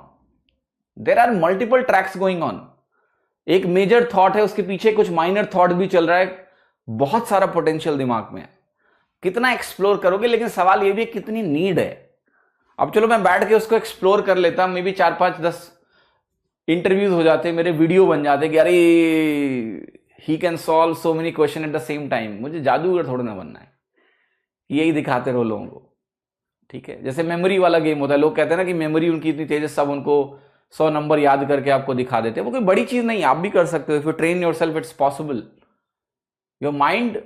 A: there are multiple tracks going on. एक मेजर थॉट है, उसके पीछे कुछ माइनर थॉट भी चल रहा है, बहुत सारा पोटेंशियल दिमाग में है, कितना एक्सप्लोर करोगे। लेकिन सवाल ये भी है कितनी नीड है। अब चलो मैं बैठ के उसको एक्सप्लोर कर लेता, मे बी 4-5-10 इंटरव्यूज हो जाते, मेरे वीडियो बन जाते कि अरे he can solve so many question eight the same time. मुझे जादूगर थोड़ा ना बनना है, यही दिखाते रहो लोगों को, ठीक है, जैसे मेमोरी वाला गेम होता है, लोग कहते हैं ना कि मेमोरी उनकी इतनी तेज है, सब उनको 100 नंबर याद करके आपको दिखा देते हैं। वो कोई बड़ी चीज नहीं है, आप भी कर सकते हो। If you train yourself it's possible. Your mind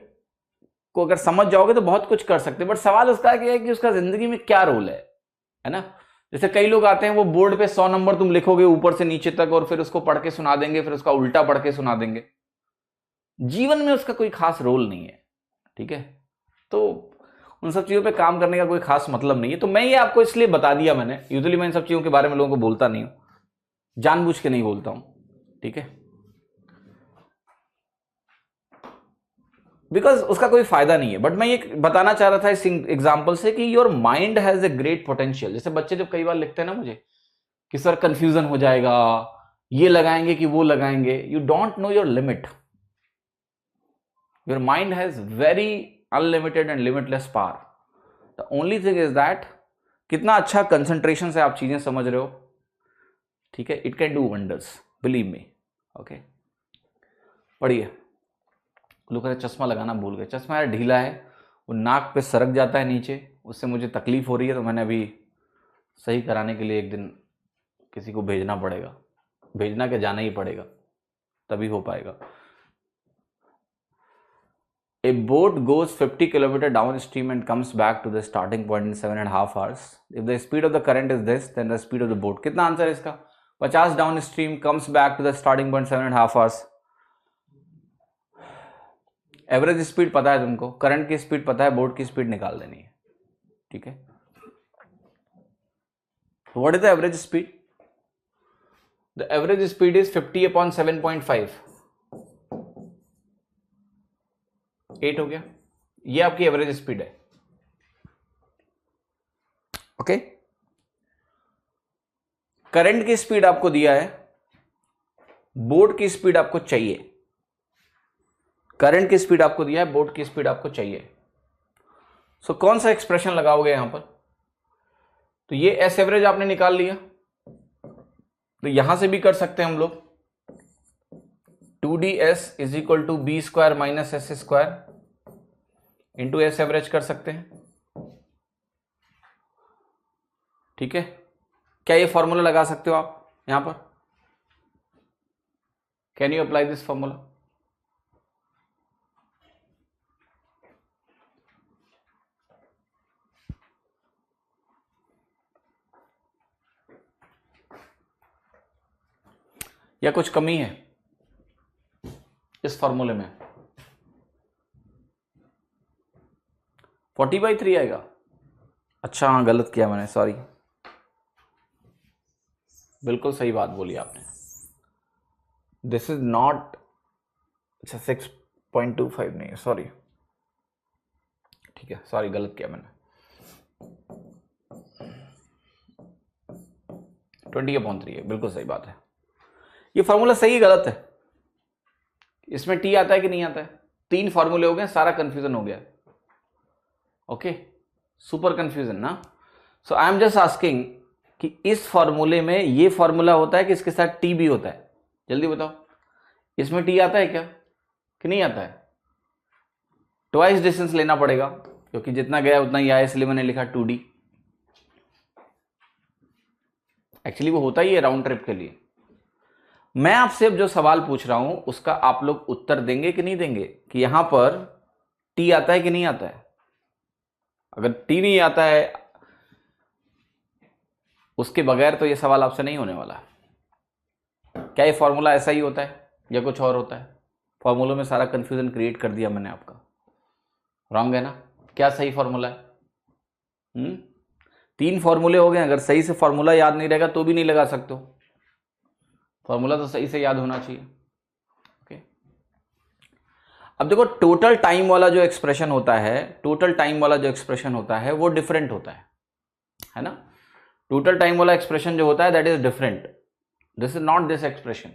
A: को अगर समझ जाओगे तो बहुत कुछ कर सकते हैं। बट सवाल उसका है कि उसका जिंदगी में क्या रोल है ना। जैसे कई लोग आते हैं, वो बोर्ड पे 100 नंबर तुम लिखोगे ऊपर से नीचे तक, और फिर उसको पढ़ के सुना देंगे, फिर उसका उल्टा पढ़ के सुना देंगे। जीवन में उसका कोई खास रोल नहीं है, ठीक है। तो उन सब चीजों पे काम करने का कोई खास मतलब नहीं है। तो मैं ये आपको इसलिए बता दिया मैंने। यूजुअली मैं इन सब चीजों के बारे में लोगों को बोलता नहीं हूं, जानबूझ के नहीं बोलता हूं, ठीक है, बिकॉज उसका कोई फायदा नहीं है। बट मैं ये बताना चाह रहा था इस एग्जाम्पल से कि your mind has a great potential. जैसे बच्चे जब कई बार लिखते हैं ना मुझे कि सर कंफ्यूजन हो जाएगा, ये लगाएंगे कि वो लगाएंगे, you don't know your limit. Your mind has very unlimited and limitless power. The only thing is that कितना अच्छा कंसंट्रेशन से आप चीजें समझ रहे हो, ठीक है। It can do wonders, believe me. Okay, पढ़िए। लोग कहते चश्मा लगाना भूल गए। चश्मा यार ढीला है, वो नाक पे सरक जाता है नीचे, उससे मुझे तकलीफ हो रही है। तो मैंने अभी सही कराने के लिए एक दिन किसी को भेजना पड़ेगा, भेजना के जाना ही पड़ेगा, तभी हो पाएगा। A boat goes 50 km downstream and comes back to the starting point in 7.5 hours. If the speed of the current is this, then the speed of the boat. कितना आंसर है इसका? 50 downstream comes back to the starting point 7.5 hours. Average speed पता है तुमको, current की speed पता है, boat की स्पीड निकाल देनी है, ठीक है। What is the average speed? The average speed is 50 upon 7.5, 8 हो गया। ये आपकी एवरेज स्पीड है, ओके। करंट की स्पीड आपको दिया है, बोट की स्पीड आपको चाहिए। करंट की स्पीड आपको दिया है, बोट की स्पीड आपको चाहिए। सो कौन सा एक्सप्रेशन लगाओगे यहां पर? तो ये एस एवरेज आपने निकाल लिया, तो यहां से भी कर सकते हैं हम लोग। 2ds is equal to B square minus S square into S average कर सकते हैं, ठीक है। क्या ये फॉर्मूला लगा सकते हो आप यहां पर? Can you apply this formula? या कुछ कमी है इस फॉर्मूले में? 40/3 आएगा। अच्छा हाँ, गलत किया मैंने, सॉरी। बिल्कुल सही बात बोली आपने। दिस इज नॉट, अच्छा 6.25 नहीं है, सॉरी, ठीक है, सॉरी, गलत किया मैंने। 20/3 है, बिल्कुल सही बात है। ये फॉर्मूला सही है गलत है? इसमें टी आता है कि नहीं आता है? 3 फॉर्मूले हो गए, सारा कंफ्यूजन हो गया, ओके, सुपर कंफ्यूजन ना। सो आई एम जस्ट आस्किंग कि इस फॉर्मूले में ये फॉर्मूला होता है कि इसके साथ टी भी होता है? जल्दी बताओ, इसमें टी आता है क्या कि नहीं आता है? ट्वाइस डिस्टेंस लेना पड़ेगा, क्योंकि जितना गया उतना ही आया, इसलिए मैंने लिखा 2d। एक्चुअली वो होता ही है राउंड ट्रिप के लिए। मैं आपसे अब जो सवाल पूछ रहा हूं उसका आप लोग उत्तर देंगे कि नहीं देंगे, कि यहां पर टी आता है कि नहीं आता है? अगर टी नहीं आता है उसके बगैर तो ये सवाल आपसे नहीं होने वाला। क्या ये फॉर्मूला ऐसा ही होता है या कुछ और होता है? फॉर्मूलों में सारा कंफ्यूजन क्रिएट कर दिया मैंने आपका, रॉन्ग है ना? क्या सही फॉर्मूला है? 3 फॉर्मूले हो गए, अगर सही से फॉर्मूला याद नहीं रहेगा तो भी नहीं लगा सकते हो। फॉर्मूला तो सही से याद होना चाहिए, ओके। अब देखो, टोटल टाइम वाला जो एक्सप्रेशन होता है, टोटल टाइम वाला जो एक्सप्रेशन होता है वो डिफरेंट होता है ना। टोटल टाइम वाला एक्सप्रेशन जो होता है that is different, this is not this expression.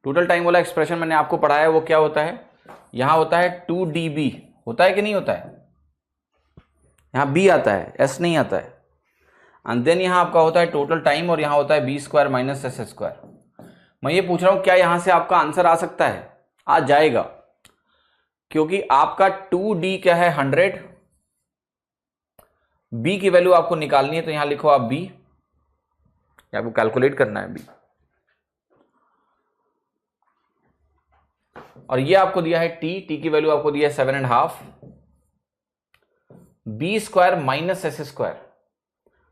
A: Total time वाला एक्सप्रेशन मैंने आपको पढ़ाया है, वो क्या होता है? यहां होता है 2dB, होता है कि नहीं होता है? यहां b आता है, s नहीं आता है। एंड देन यहां आपका होता है टोटल टाइम, और यहां होता है B square minus S square. मैं ये पूछ रहा हूं क्या यहां से आपका आंसर आ सकता है? आ जाएगा, क्योंकि आपका 2d क्या है? 100, बी की वैल्यू आपको निकालनी है, तो यहां लिखो आप बी, आपको कैलकुलेट करना है बी। और ये आपको दिया है टी की वैल्यू आपको दिया है 7.5, B square minus S square,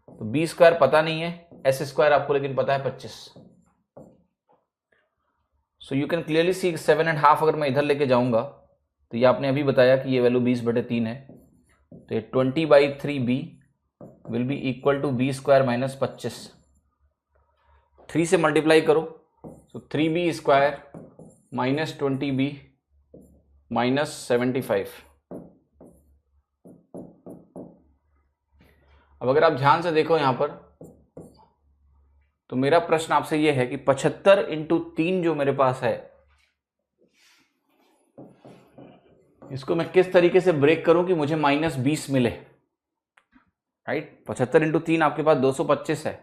A: तो बी स्क्वायर पता नहीं है, एस स्क्वायर आपको लेकिन पता है 25। So you can clearly see 7.5 अगर मैं इधर लेके जाऊंगा तो ये आपने अभी बताया कि ये वैल्यू 20/3 है, तो ये 20/3 B will be equal to B square minus 25। 3 से मल्टीप्लाई करो, सो 3b square minus 20b minus 75। अब अगर आप ध्यान से देखो यहां पर, तो मेरा प्रश्न आपसे यह है कि 75 इंटू 3 जो मेरे पास है, इसको मैं किस तरीके से ब्रेक करूं कि मुझे -20 मिले, राइट। 75 इंटू 3 आपके पास 225 है,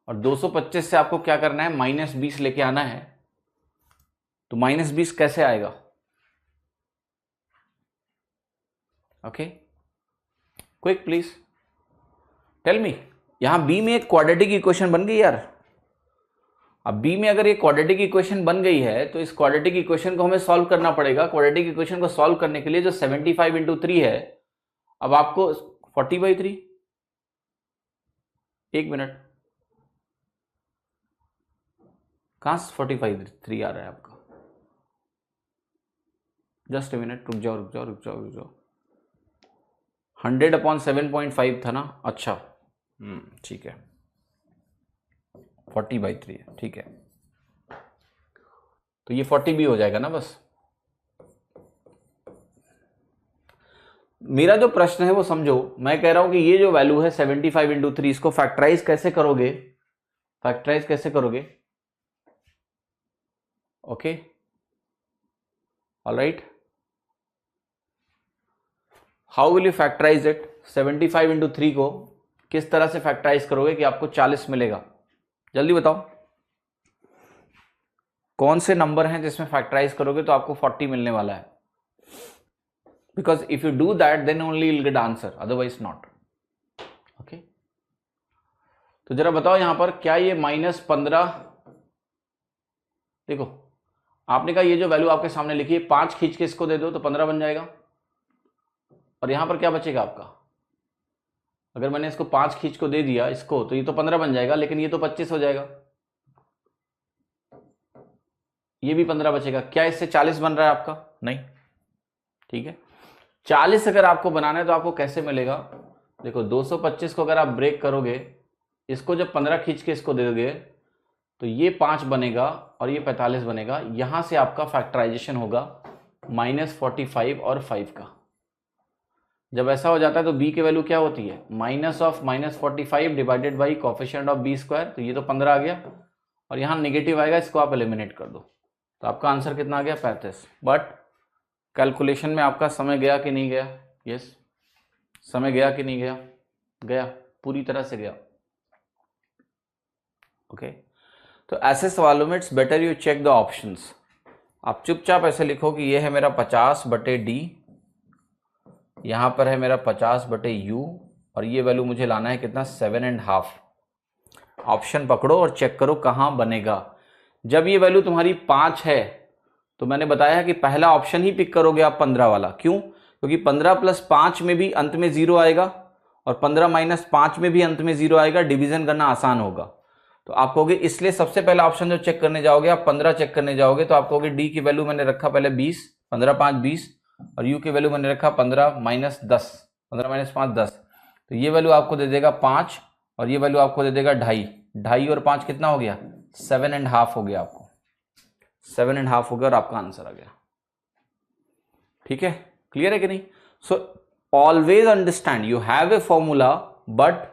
A: और 225 से आपको क्या करना है, -20 लेके आना है। तो -20 कैसे आएगा? Okay, quick please tell me. यहां बी में एक क्वाड्रेटिक इक्वेशन बन गई यार। अब बी में अगर ये क्वाड्रेटिक इक्वेशन बन गई है, तो इस क्वाड्रेटिक इक्वेशन को हमें सॉल्व करना पड़ेगा। क्वाड्रेटिक इक्वेशन को सॉल्व करने के लिए जो 75 इंटू 3 है, अब आपको 40/3, एक मिनट, कहां से 45/3 आ रहा है आपका? जस्ट ए मिनट, रुक जाओ रुक जाओ रुक जाओ रुक जाओ। 100/7.5 था ना? अच्छा, ठीक है, 40/3 है, ठीक है। तो ये 40 भी हो जाएगा ना बस। मेरा जो प्रश्न है वो समझो, मैं कह रहा हूं कि ये जो वैल्यू है 75 इंटू 3, इसको फैक्टराइज कैसे करोगे? फैक्टराइज कैसे करोगे? Okay, all right, how will you factorise it? 75 into 3 को किस तरह से फैक्टराइज करोगे कि आपको 40 मिलेगा? जल्दी बताओ, कौन से नंबर हैं जिसमें फैक्टराइज करोगे तो आपको 40 मिलने वाला है? Because if you do that then only you will get answer, otherwise not. Okay, तो जरा बताओ यहां पर, क्या ये -15, देखो आपने कहा ये जो वैल्यू आपके सामने लिखी है, 5 खींच के इसको दे दो तो 15 बन जाएगा, और यहां पर क्या बचेगा आपका? अगर मैंने इसको 5 खींच को दे दिया इसको, तो ये तो 15 बन जाएगा, लेकिन ये तो 25 हो जाएगा, ये भी 15 बचेगा। क्या इससे 40 बन रहा है आपका? नहीं, ठीक है। 40 अगर आपको बनाना है तो आपको कैसे मिलेगा? देखो 225 को अगर आप ब्रेक करोगे, इसको जब 15 खींच के इसको दे दोगे, तो ये 5 बनेगा और ये 45 बनेगा। यहां से आपका फैक्टराइजेशन होगा -45 और 5 का। जब ऐसा हो जाता है तो b की वैल्यू क्या होती है? -45 divided by coefficient of b square, तो ये तो 15 आ गया, और यहां नेगेटिव आएगा, इसको आप एलिमिनेट कर दो, तो आपका आंसर कितना आ गया? 35। बट कैलकुलेशन में आपका समय गया कि नहीं गया? यस, समय गया कि नहीं गया? गया, पूरी तरह से गया। ओके, तो ऐसे सवालों में it's better you check the options. आप चुपचाप ऐसे लिखो कि ये है मेरा 50/d, यहां पर है मेरा 50/u, और ये वैल्यू मुझे लाना है कितना? 7.5। ऑप्शन पकड़ो और चेक करो कहां बनेगा। जब ये वैल्यू तुम्हारी 5 है, तो मैंने बताया है कि पहला ऑप्शन ही पिक करोगे आप, 15 वाला। क्यों? क्योंकि 15 + 5 में भी अंत में 0 आएगा, और 15 - 5 में भी अंत में 0 आएगा, डिवीजन करना आसान होगा। तो आप कहोगे, इसलिए सबसे पहला ऑप्शन जो चेक करने जाओगे आप 15 चेक करने जाओगे, तो आप कहोगे डी की वैल्यू मैंने रखा पहले 20, 15 × 5 = 20, और यू की वैल्यू मैंने रखा 15 - 10, 15 - 5 10, तो ये वैल्यू आपको दे देगा 5, और ये वैल्यू आपको दे देगा 2.5। 2.5 और 5 कितना हो गया? 7.5 हो गया, आपको 7.5 हो गया, और आपका आंसर आ गया। ठीक है, क्लियर है कि नहीं? So always understand, you have a formula, but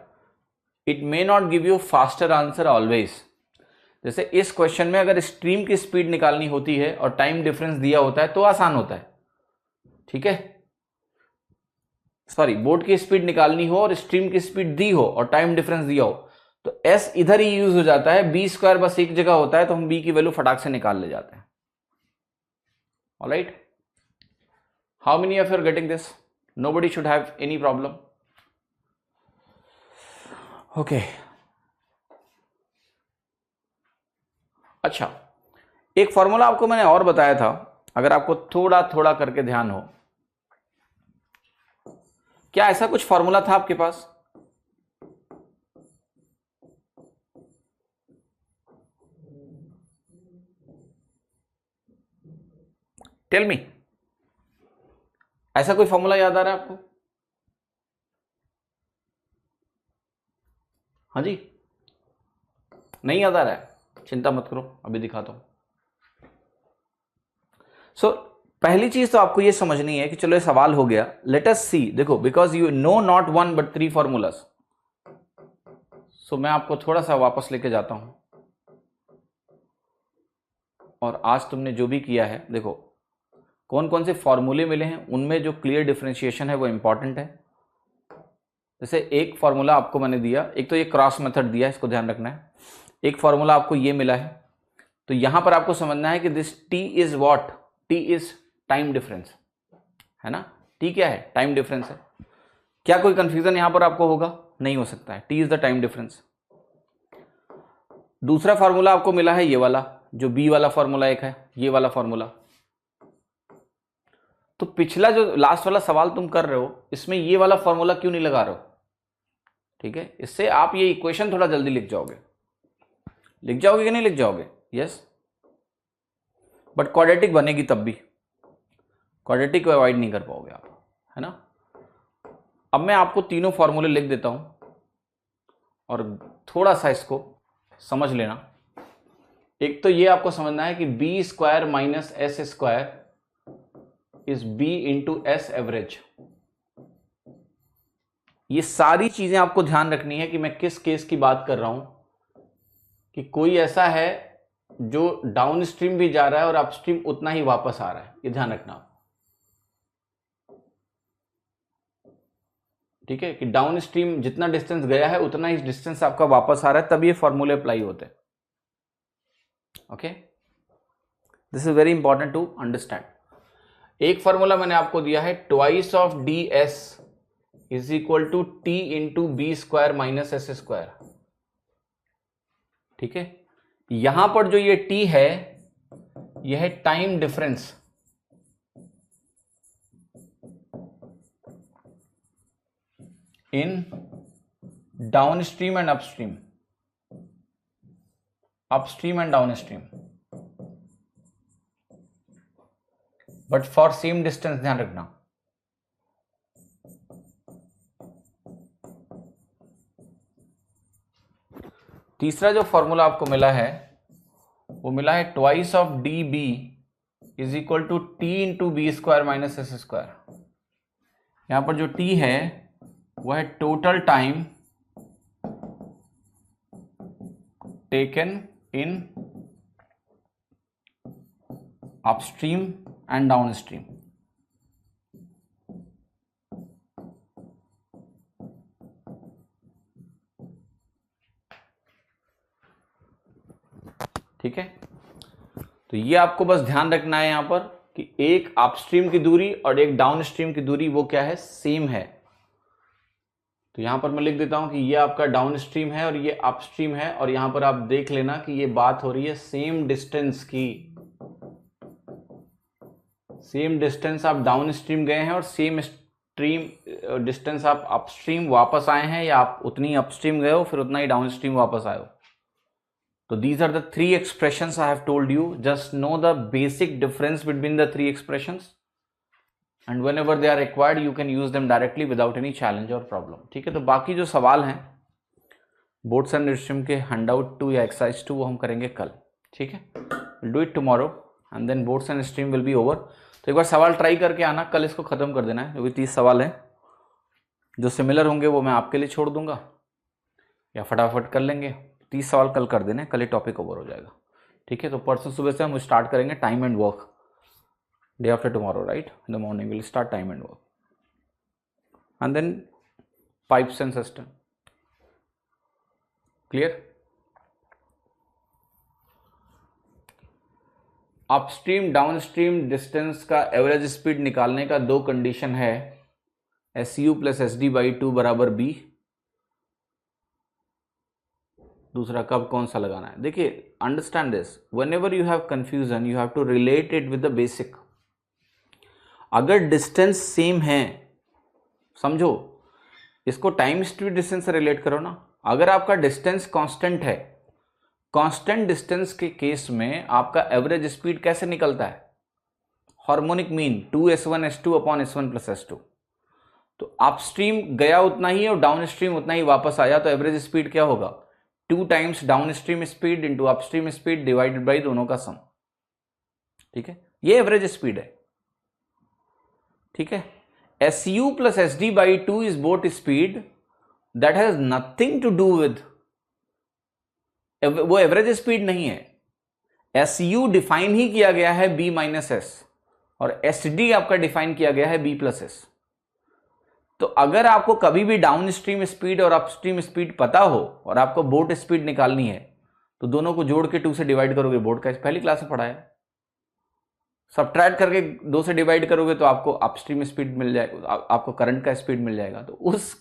A: it may not give you faster answer always. जैसे इस क्वेश्चन में अगर स्ट्रीम की स्पीड निकालनी होती है और टाइम डिफरेंस दिया होता है तो आसान होता है, ठीक है। सॉरी, बोर्ड की स्पीड निकालनी हो और स्ट्रीम की स्पीड दी हो और टाइम डिफरेंस दिया हो, तो एस इधर ही यूज हो जाता है, बी स्क्वायर बस एक जगह होता है, तो हम बी की वैल्यू फटाक से निकाल ले जाते हैं। All right, how many of you are getting this? Nobody should have any problem. Okay अच्छा, एक फॉर्मूला आपको मैंने और बताया था, अगर आपको थोड़ा थोड़ा करके ध्यान हो, क्या ऐसा कुछ फॉर्मूला था आपके पास? टेल मी, ऐसा कोई फॉर्मूला याद आ रहा है आपको? हाँ जी, नहीं याद आ रहा है, चिंता मत करो, अभी दिखाता हूं। सो पहली चीज तो आपको ये समझनी है कि चलो ये सवाल हो गया, लेट अस सी, देखो because you know not one but 3 formulas, so मैं आपको थोड़ा सा वापस लेके जाता हूं, और आज तुमने जो भी किया है, देखो कौन कौन से फॉर्मूले मिले हैं, उनमें जो क्लियर डिफरेंशिएशन है वो इंपॉर्टेंट है। जैसे एक फॉर्मूला आपको मैंने दिया, एक तो ये क्रॉस मेथड दिया है, इसको ध्यान रखना है। एक फॉर्मूला आपको ये मिला है, तो यहां पर आपको समझना है कि this T is what, T is time difference, है ना। टी क्या है? टाइम डिफरेंस है। क्या कोई कंफ्यूजन यहां पर आपको होगा? नहीं हो सकता है, T is the time difference. दूसरा फॉर्मूला आपको मिला है ये वाला, जो बी वाला फॉर्मूला एक है, ये वाला फॉर्मूला। तो पिछला जो लास्ट वाला सवाल तुम कर रहे हो, इसमें ये वाला फॉर्मूला क्यों नहीं लगा रहे हो? ठीक है, इससे आप ये इक्वेशन थोड़ा जल्दी लिख जाओगे। लिख जाओगे कि नहीं लिख जाओगे? यस, बट क्वाड्रेटिक बनेगी तब भी, क्वाड्रेटिक को अवॉइड नहीं कर पाओगे आप, है ना। अब मैं आपको तीनों फॉर्मूले लिख देता हूं और थोड़ा सा इसको समझ लेना। एक तो ये आपको समझना है कि B square minus S square is B into S average. ये सारी चीजें आपको ध्यान रखनी है कि मैं किस केस की बात कर रहा हूं, कि कोई ऐसा है जो डाउन स्ट्रीम भी जा रहा है और अपस्ट्रीम उतना ही वापस आ रहा है, ये ध्यान रखना। ठीक है, कि डाउन स्ट्रीम जितना डिस्टेंस गया है उतना ही डिस्टेंस आपका वापस आ रहा है, तब ये फॉर्मूले अप्लाई होते हैं। Okay, this is very important to understand. एक फॉर्मूला मैंने आपको दिया है, twice of D S is equal to T into B square minus S square. ठीक है, यहां पर जो ये टी है, यह है time difference in downstream and upstream, upstream and downstream, but for same distance, ध्यान रखना। तीसरा जो फॉर्मूला आपको मिला है वो मिला है twice of D B is equal to T into B square minus S square. यहां पर जो टी है वो है total time taken in upstream and downstream. ठीक है, तो ये आपको बस ध्यान रखना है यहां पर कि एक अपस्ट्रीम की दूरी और एक डाउनस्ट्रीम की दूरी वो क्या है? सेम है। तो यहां पर मैं लिख देता हूं कि ये आपका डाउनस्ट्रीम है और ये अपस्ट्रीम है, और यहां पर आप देख लेना कि ये बात हो रही है सेम डिस्टेंस की। सेम डिस्टेंस आप डाउनस्ट्रीम गए हैं और सेम स्ट्रीम डिस्टेंस आप अपस्ट्रीम वापस आए हैं, या आप उतनी अपस्ट्रीम गए हो फिर उतना ही डाउनस्ट्रीम वापस आए हो। तो these are the three expressions I have told you. Just know the basic difference between the three expressions, and whenever they are required you can use them directly without any challenge or problem. ठीक है, तो बाकी जो सवाल हैं boards and stream के handout 2 या exercise 2 वो हम करेंगे कल। ठीक है, will do it tomorrow and then boats and stream will be over. तो एक बार सवाल ट्राई करके आना, कल इसको खत्म कर देना है। जो भी 30 सवाल हैं जो सिमिलर होंगे वो मैं आपके लिए छोड़ दूंगा, या फटाफट कर लेंगे। 30 सवाल कल कर देने, कल ही टॉपिक ओवर हो जाएगा। ठीक है, तो परसों सुबह से हम स्टार्ट करेंगे time and work, day after tomorrow, right, in the morning will start time and work and then pipes and cistern. Clear? Upstream downstream distance का एवरेज स्पीड निकालने का 2 कंडीशन है, SU प्लस SD बाई 2 बराबर B, दूसरा कब कौन सा लगाना है। देखिए understand this, whenever you have confusion you have to relate it with the basic. अगर डिस्टेंस सेम है, समझो इसको टाइम स्पीड डिस्टेंस से रिलेट करो ना। अगर आपका डिस्टेंस कांस्टेंट है, कांस्टेंट डिस्टेंस के केस में आपका एवरेज स्पीड कैसे निकलता है, harmonic mean 2s1s2 upon s1 plus s2। तो अपस्ट्रीम गया उतना ही और डाउन स्ट्रीम उतना ही वापस आया, तो एवरेज स्पीड क्या होगा, 2 times down stream speed into upstream speed divided by दोनों का सम। ठीक है, ये एवरेज स्पीड है। ठीक है, SU plus SD by 2 is boat speed, that has nothing to do with, वो एवरेज स्पीड नहीं है। SU डिफाइन ही किया गया है B माइनस S और SD आपका डिफाइन किया गया है B प्लस S। तो अगर आपको कभी भी डाउन स्ट्रीम स्पीड और अपस्ट्रीम स्पीड पता हो और आपको बोट स्पीड निकालनी है, तो दोनों को जोड़ के 2 से डिवाइड करोगे, बोट का पहली क्लास में पढ़ा है। सब्ट्रैक्ट करके 2 से डिवाइड करोगे तो आपको अपस्ट्रीम स्पीड मिल जाएगा, आपको करंट का स्पीड मिल जाएगा। तो उस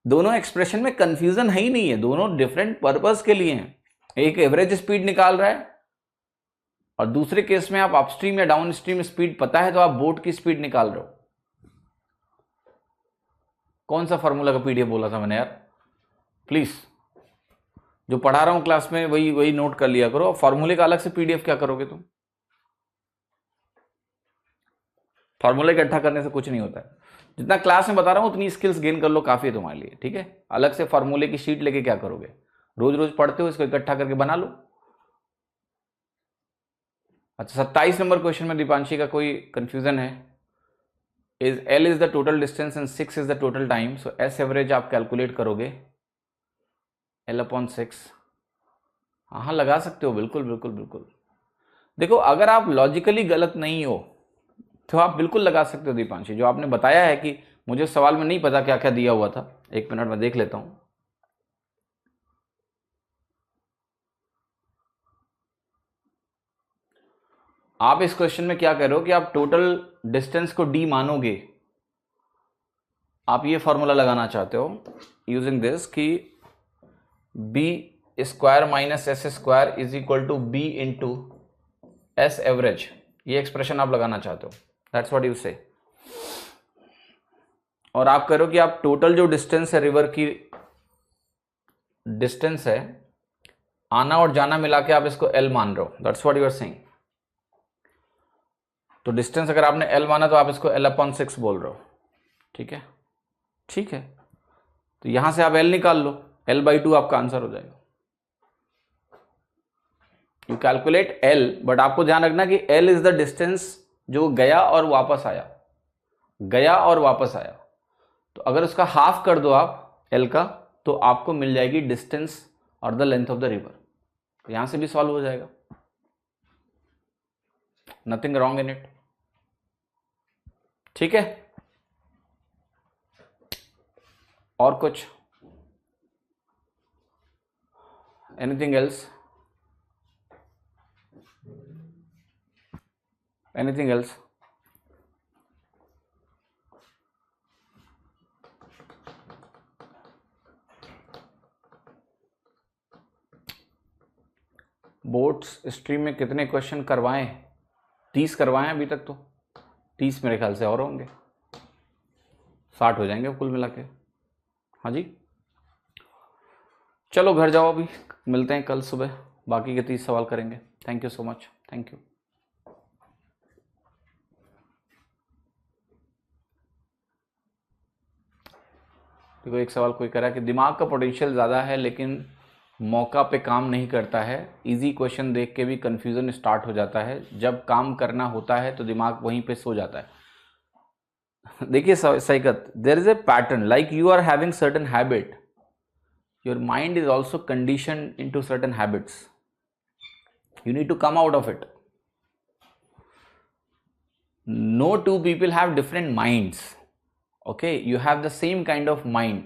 A: दोनों एक्सप्रेशन में कंफ्यूजन है ही नहीं है, दोनों डिफरेंट पर्पस के लिए हैं। एक एवरेज स्पीड निकाल रहा है और दूसरे केस में आप अपस्ट्रीम या डाउन स्ट्रीम स्पीड पता है तो आप बोट की स्पीड निकाल रहे हो। कौन सा फॉर्मूला का पीडीएफ बोला था मैंने यार, प्लीज जो पढ़ा रहा हूं क्लास में वही नोट कर लिया करो। फॉर्मूले का अलग से पीडीएफ क्या करोगे तुम, फॉर्मूला इकट्ठा करने से कुछ नहीं होता है। जितना क्लास में बता रहा हूं उतनी स्किल्स गेन कर लो, काफी है तुम्हारे लिए। ठीक है, अलग से फॉर्मूले की शीट लेके क्या करोगे, रोज रोज पढ़ते हो, इसको इकट्ठा करके बना लो। अच्छा 27 नंबर क्वेश्चन में दीपांशी का कोई कंफ्यूजन है। Is L is the total distance and 6 is the total time, so S average आप कैलकुलेट करोगे L अपॉन 6। हाँ लगा सकते हो, बिल्कुल बिल्कुल बिल्कुल। देखो अगर आप लॉजिकली गलत नहीं हो तो आप बिल्कुल लगा सकते हो दीपांशी। जो आपने बताया है कि मुझे सवाल में नहीं पता क्या क्या दिया हुआ था, 1 मिनट में देख लेता हूं। आप इस क्वेश्चन में क्या कह रहे हो कि आप टोटल डिस्टेंस को d मानोगे, आप ये फॉर्मूला लगाना चाहते हो यूजिंग दिस कि b square minus s square is equal to b into S average. ये एक्सप्रेशन आप लगाना चाहते हो, दैट्स व्हाट यू से। और आप कह रहे हो कि आप टोटल जो डिस्टेंस है, रिवर की डिस्टेंस है, आना और जाना मिला के आप इसको L मान रहे हो, that's what you are saying. तो डिस्टेंस अगर आपने L माना तो आप इसको L अपॉन 6 बोल रहे हो। ठीक है, ठीक है, तो यहां से आप L निकाल लो, L बाई 2 आपका आंसर हो जाएगा। यू कैलकुलेट L, बट आपको ध्यान रखना कि L इज द डिस्टेंस जो गया और वापस आया, गया और वापस आया। तो अगर उसका हाफ कर दो आप L का, तो आपको मिल जाएगी डिस्टेंस और the length of the river. तो यहां से भी सॉल्व हो जाएगा, नथिंग रॉन्ग इन इट। ठीक है, और कुछ, anything else, anything else? Boats stream में कितने क्वेश्चन करवाएं? 30 करवाएं अभी तक, तो 30 मेरे ख्याल से और होंगे, 60 हो जाएंगे कुल मिला के। हाँ जी, चलो घर जाओ, अभी मिलते हैं कल सुबह, बाकी के 30 सवाल करेंगे। Thank you so much, thank you. देखो एक सवाल कोई कह रहा है कि दिमाग का पोटेंशियल ज़्यादा है लेकिन मौका पे काम नहीं करता है। इजी क्वेश्चन देख के भी कंफ्यूजन स्टार्ट हो जाता है, जब काम करना होता है तो दिमाग वहीं पे सो जाता है। देखिए Saikat, there is a pattern, like you are having certain habit, your mind is also condition into certain habits, you need to come out of it. No two people have different minds, okay? You have the same kind of mind.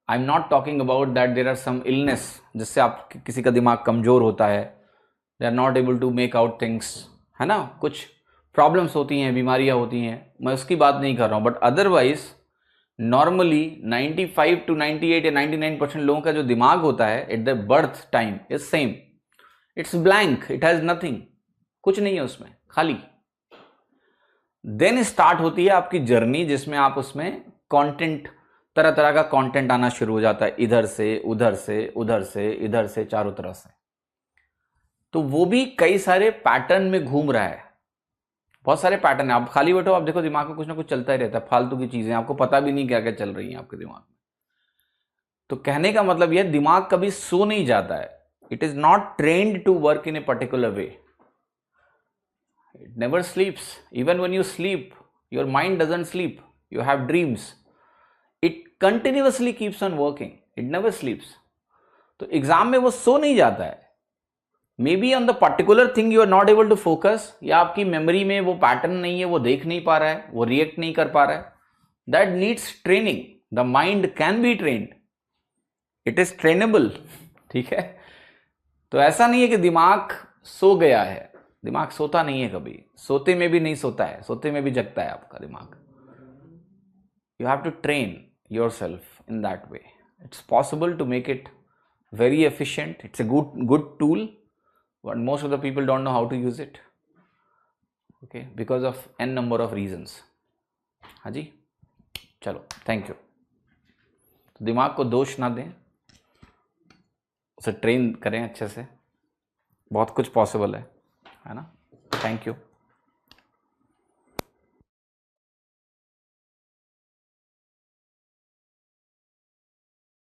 A: I'm not talking about that there are some illness जिससे आप किसी का दिमाग कमजोर होता है, they are not able to make out things, है ना, कुछ प्रॉब्लम्स होती हैं, बीमारियां होती हैं, मैं उसकी बात नहीं कर रहा हूं, बट अदरवाइज नॉर्मली 95 to 98 या 99% लोगों का जो दिमाग होता है at the birth time is same, it's blank, it has nothing, कुछ नहीं है उसमें, खाली। देन स्टार्ट होती है आपकी जर्नी जिसमें आप उसमें कंटेंट, तरह तरह का कंटेंट आना शुरू हो जाता है, इधर से उधर से उधर से इधर से चारों तरफ से। तो वो भी कई सारे पैटर्न में घूम रहा है, बहुत सारे पैटर्न है। आप खाली बैठो, आप देखो दिमाग में कुछ ना कुछ चलता ही रहता है, फालतू की चीजें, आपको पता भी नहीं क्या क्या चल रही हैं आपके दिमाग में। तो कहने का मतलब यह, दिमाग कभी सो नहीं जाता है, it is not trained to work in a particular way, it never sleeps. Even when you sleep, your mind doesn't sleep, you have dreams, it continuously keeps on working, it never sleeps. तो exam में वो सो नहीं जाता है, maybe on the particular thing you are not able to focus, या आपकी memory में वो पैटर्न नहीं है, वो देख नहीं पा रहा है, वो रिएक्ट नहीं कर पा रहा है, that needs training. The mind can be trained, it is trainable, ठीक है। तो ऐसा नहीं है कि दिमाग सो गया है, दिमाग सोता नहीं है कभी, सोते में भी नहीं सोता है, सोते में भी जगता है आपका दिमाग। You have to train yourself in that way, it's possible to make it very efficient, it's a good tool, but most of the people don't know how to use it, okay, because of n number of reasons। हाँ जी, चलो, thank you. तो दिमाग को दोष ना दें, उसे train करें अच्छे से, बहुत कुछ पॉसिबल है ना। Thank you.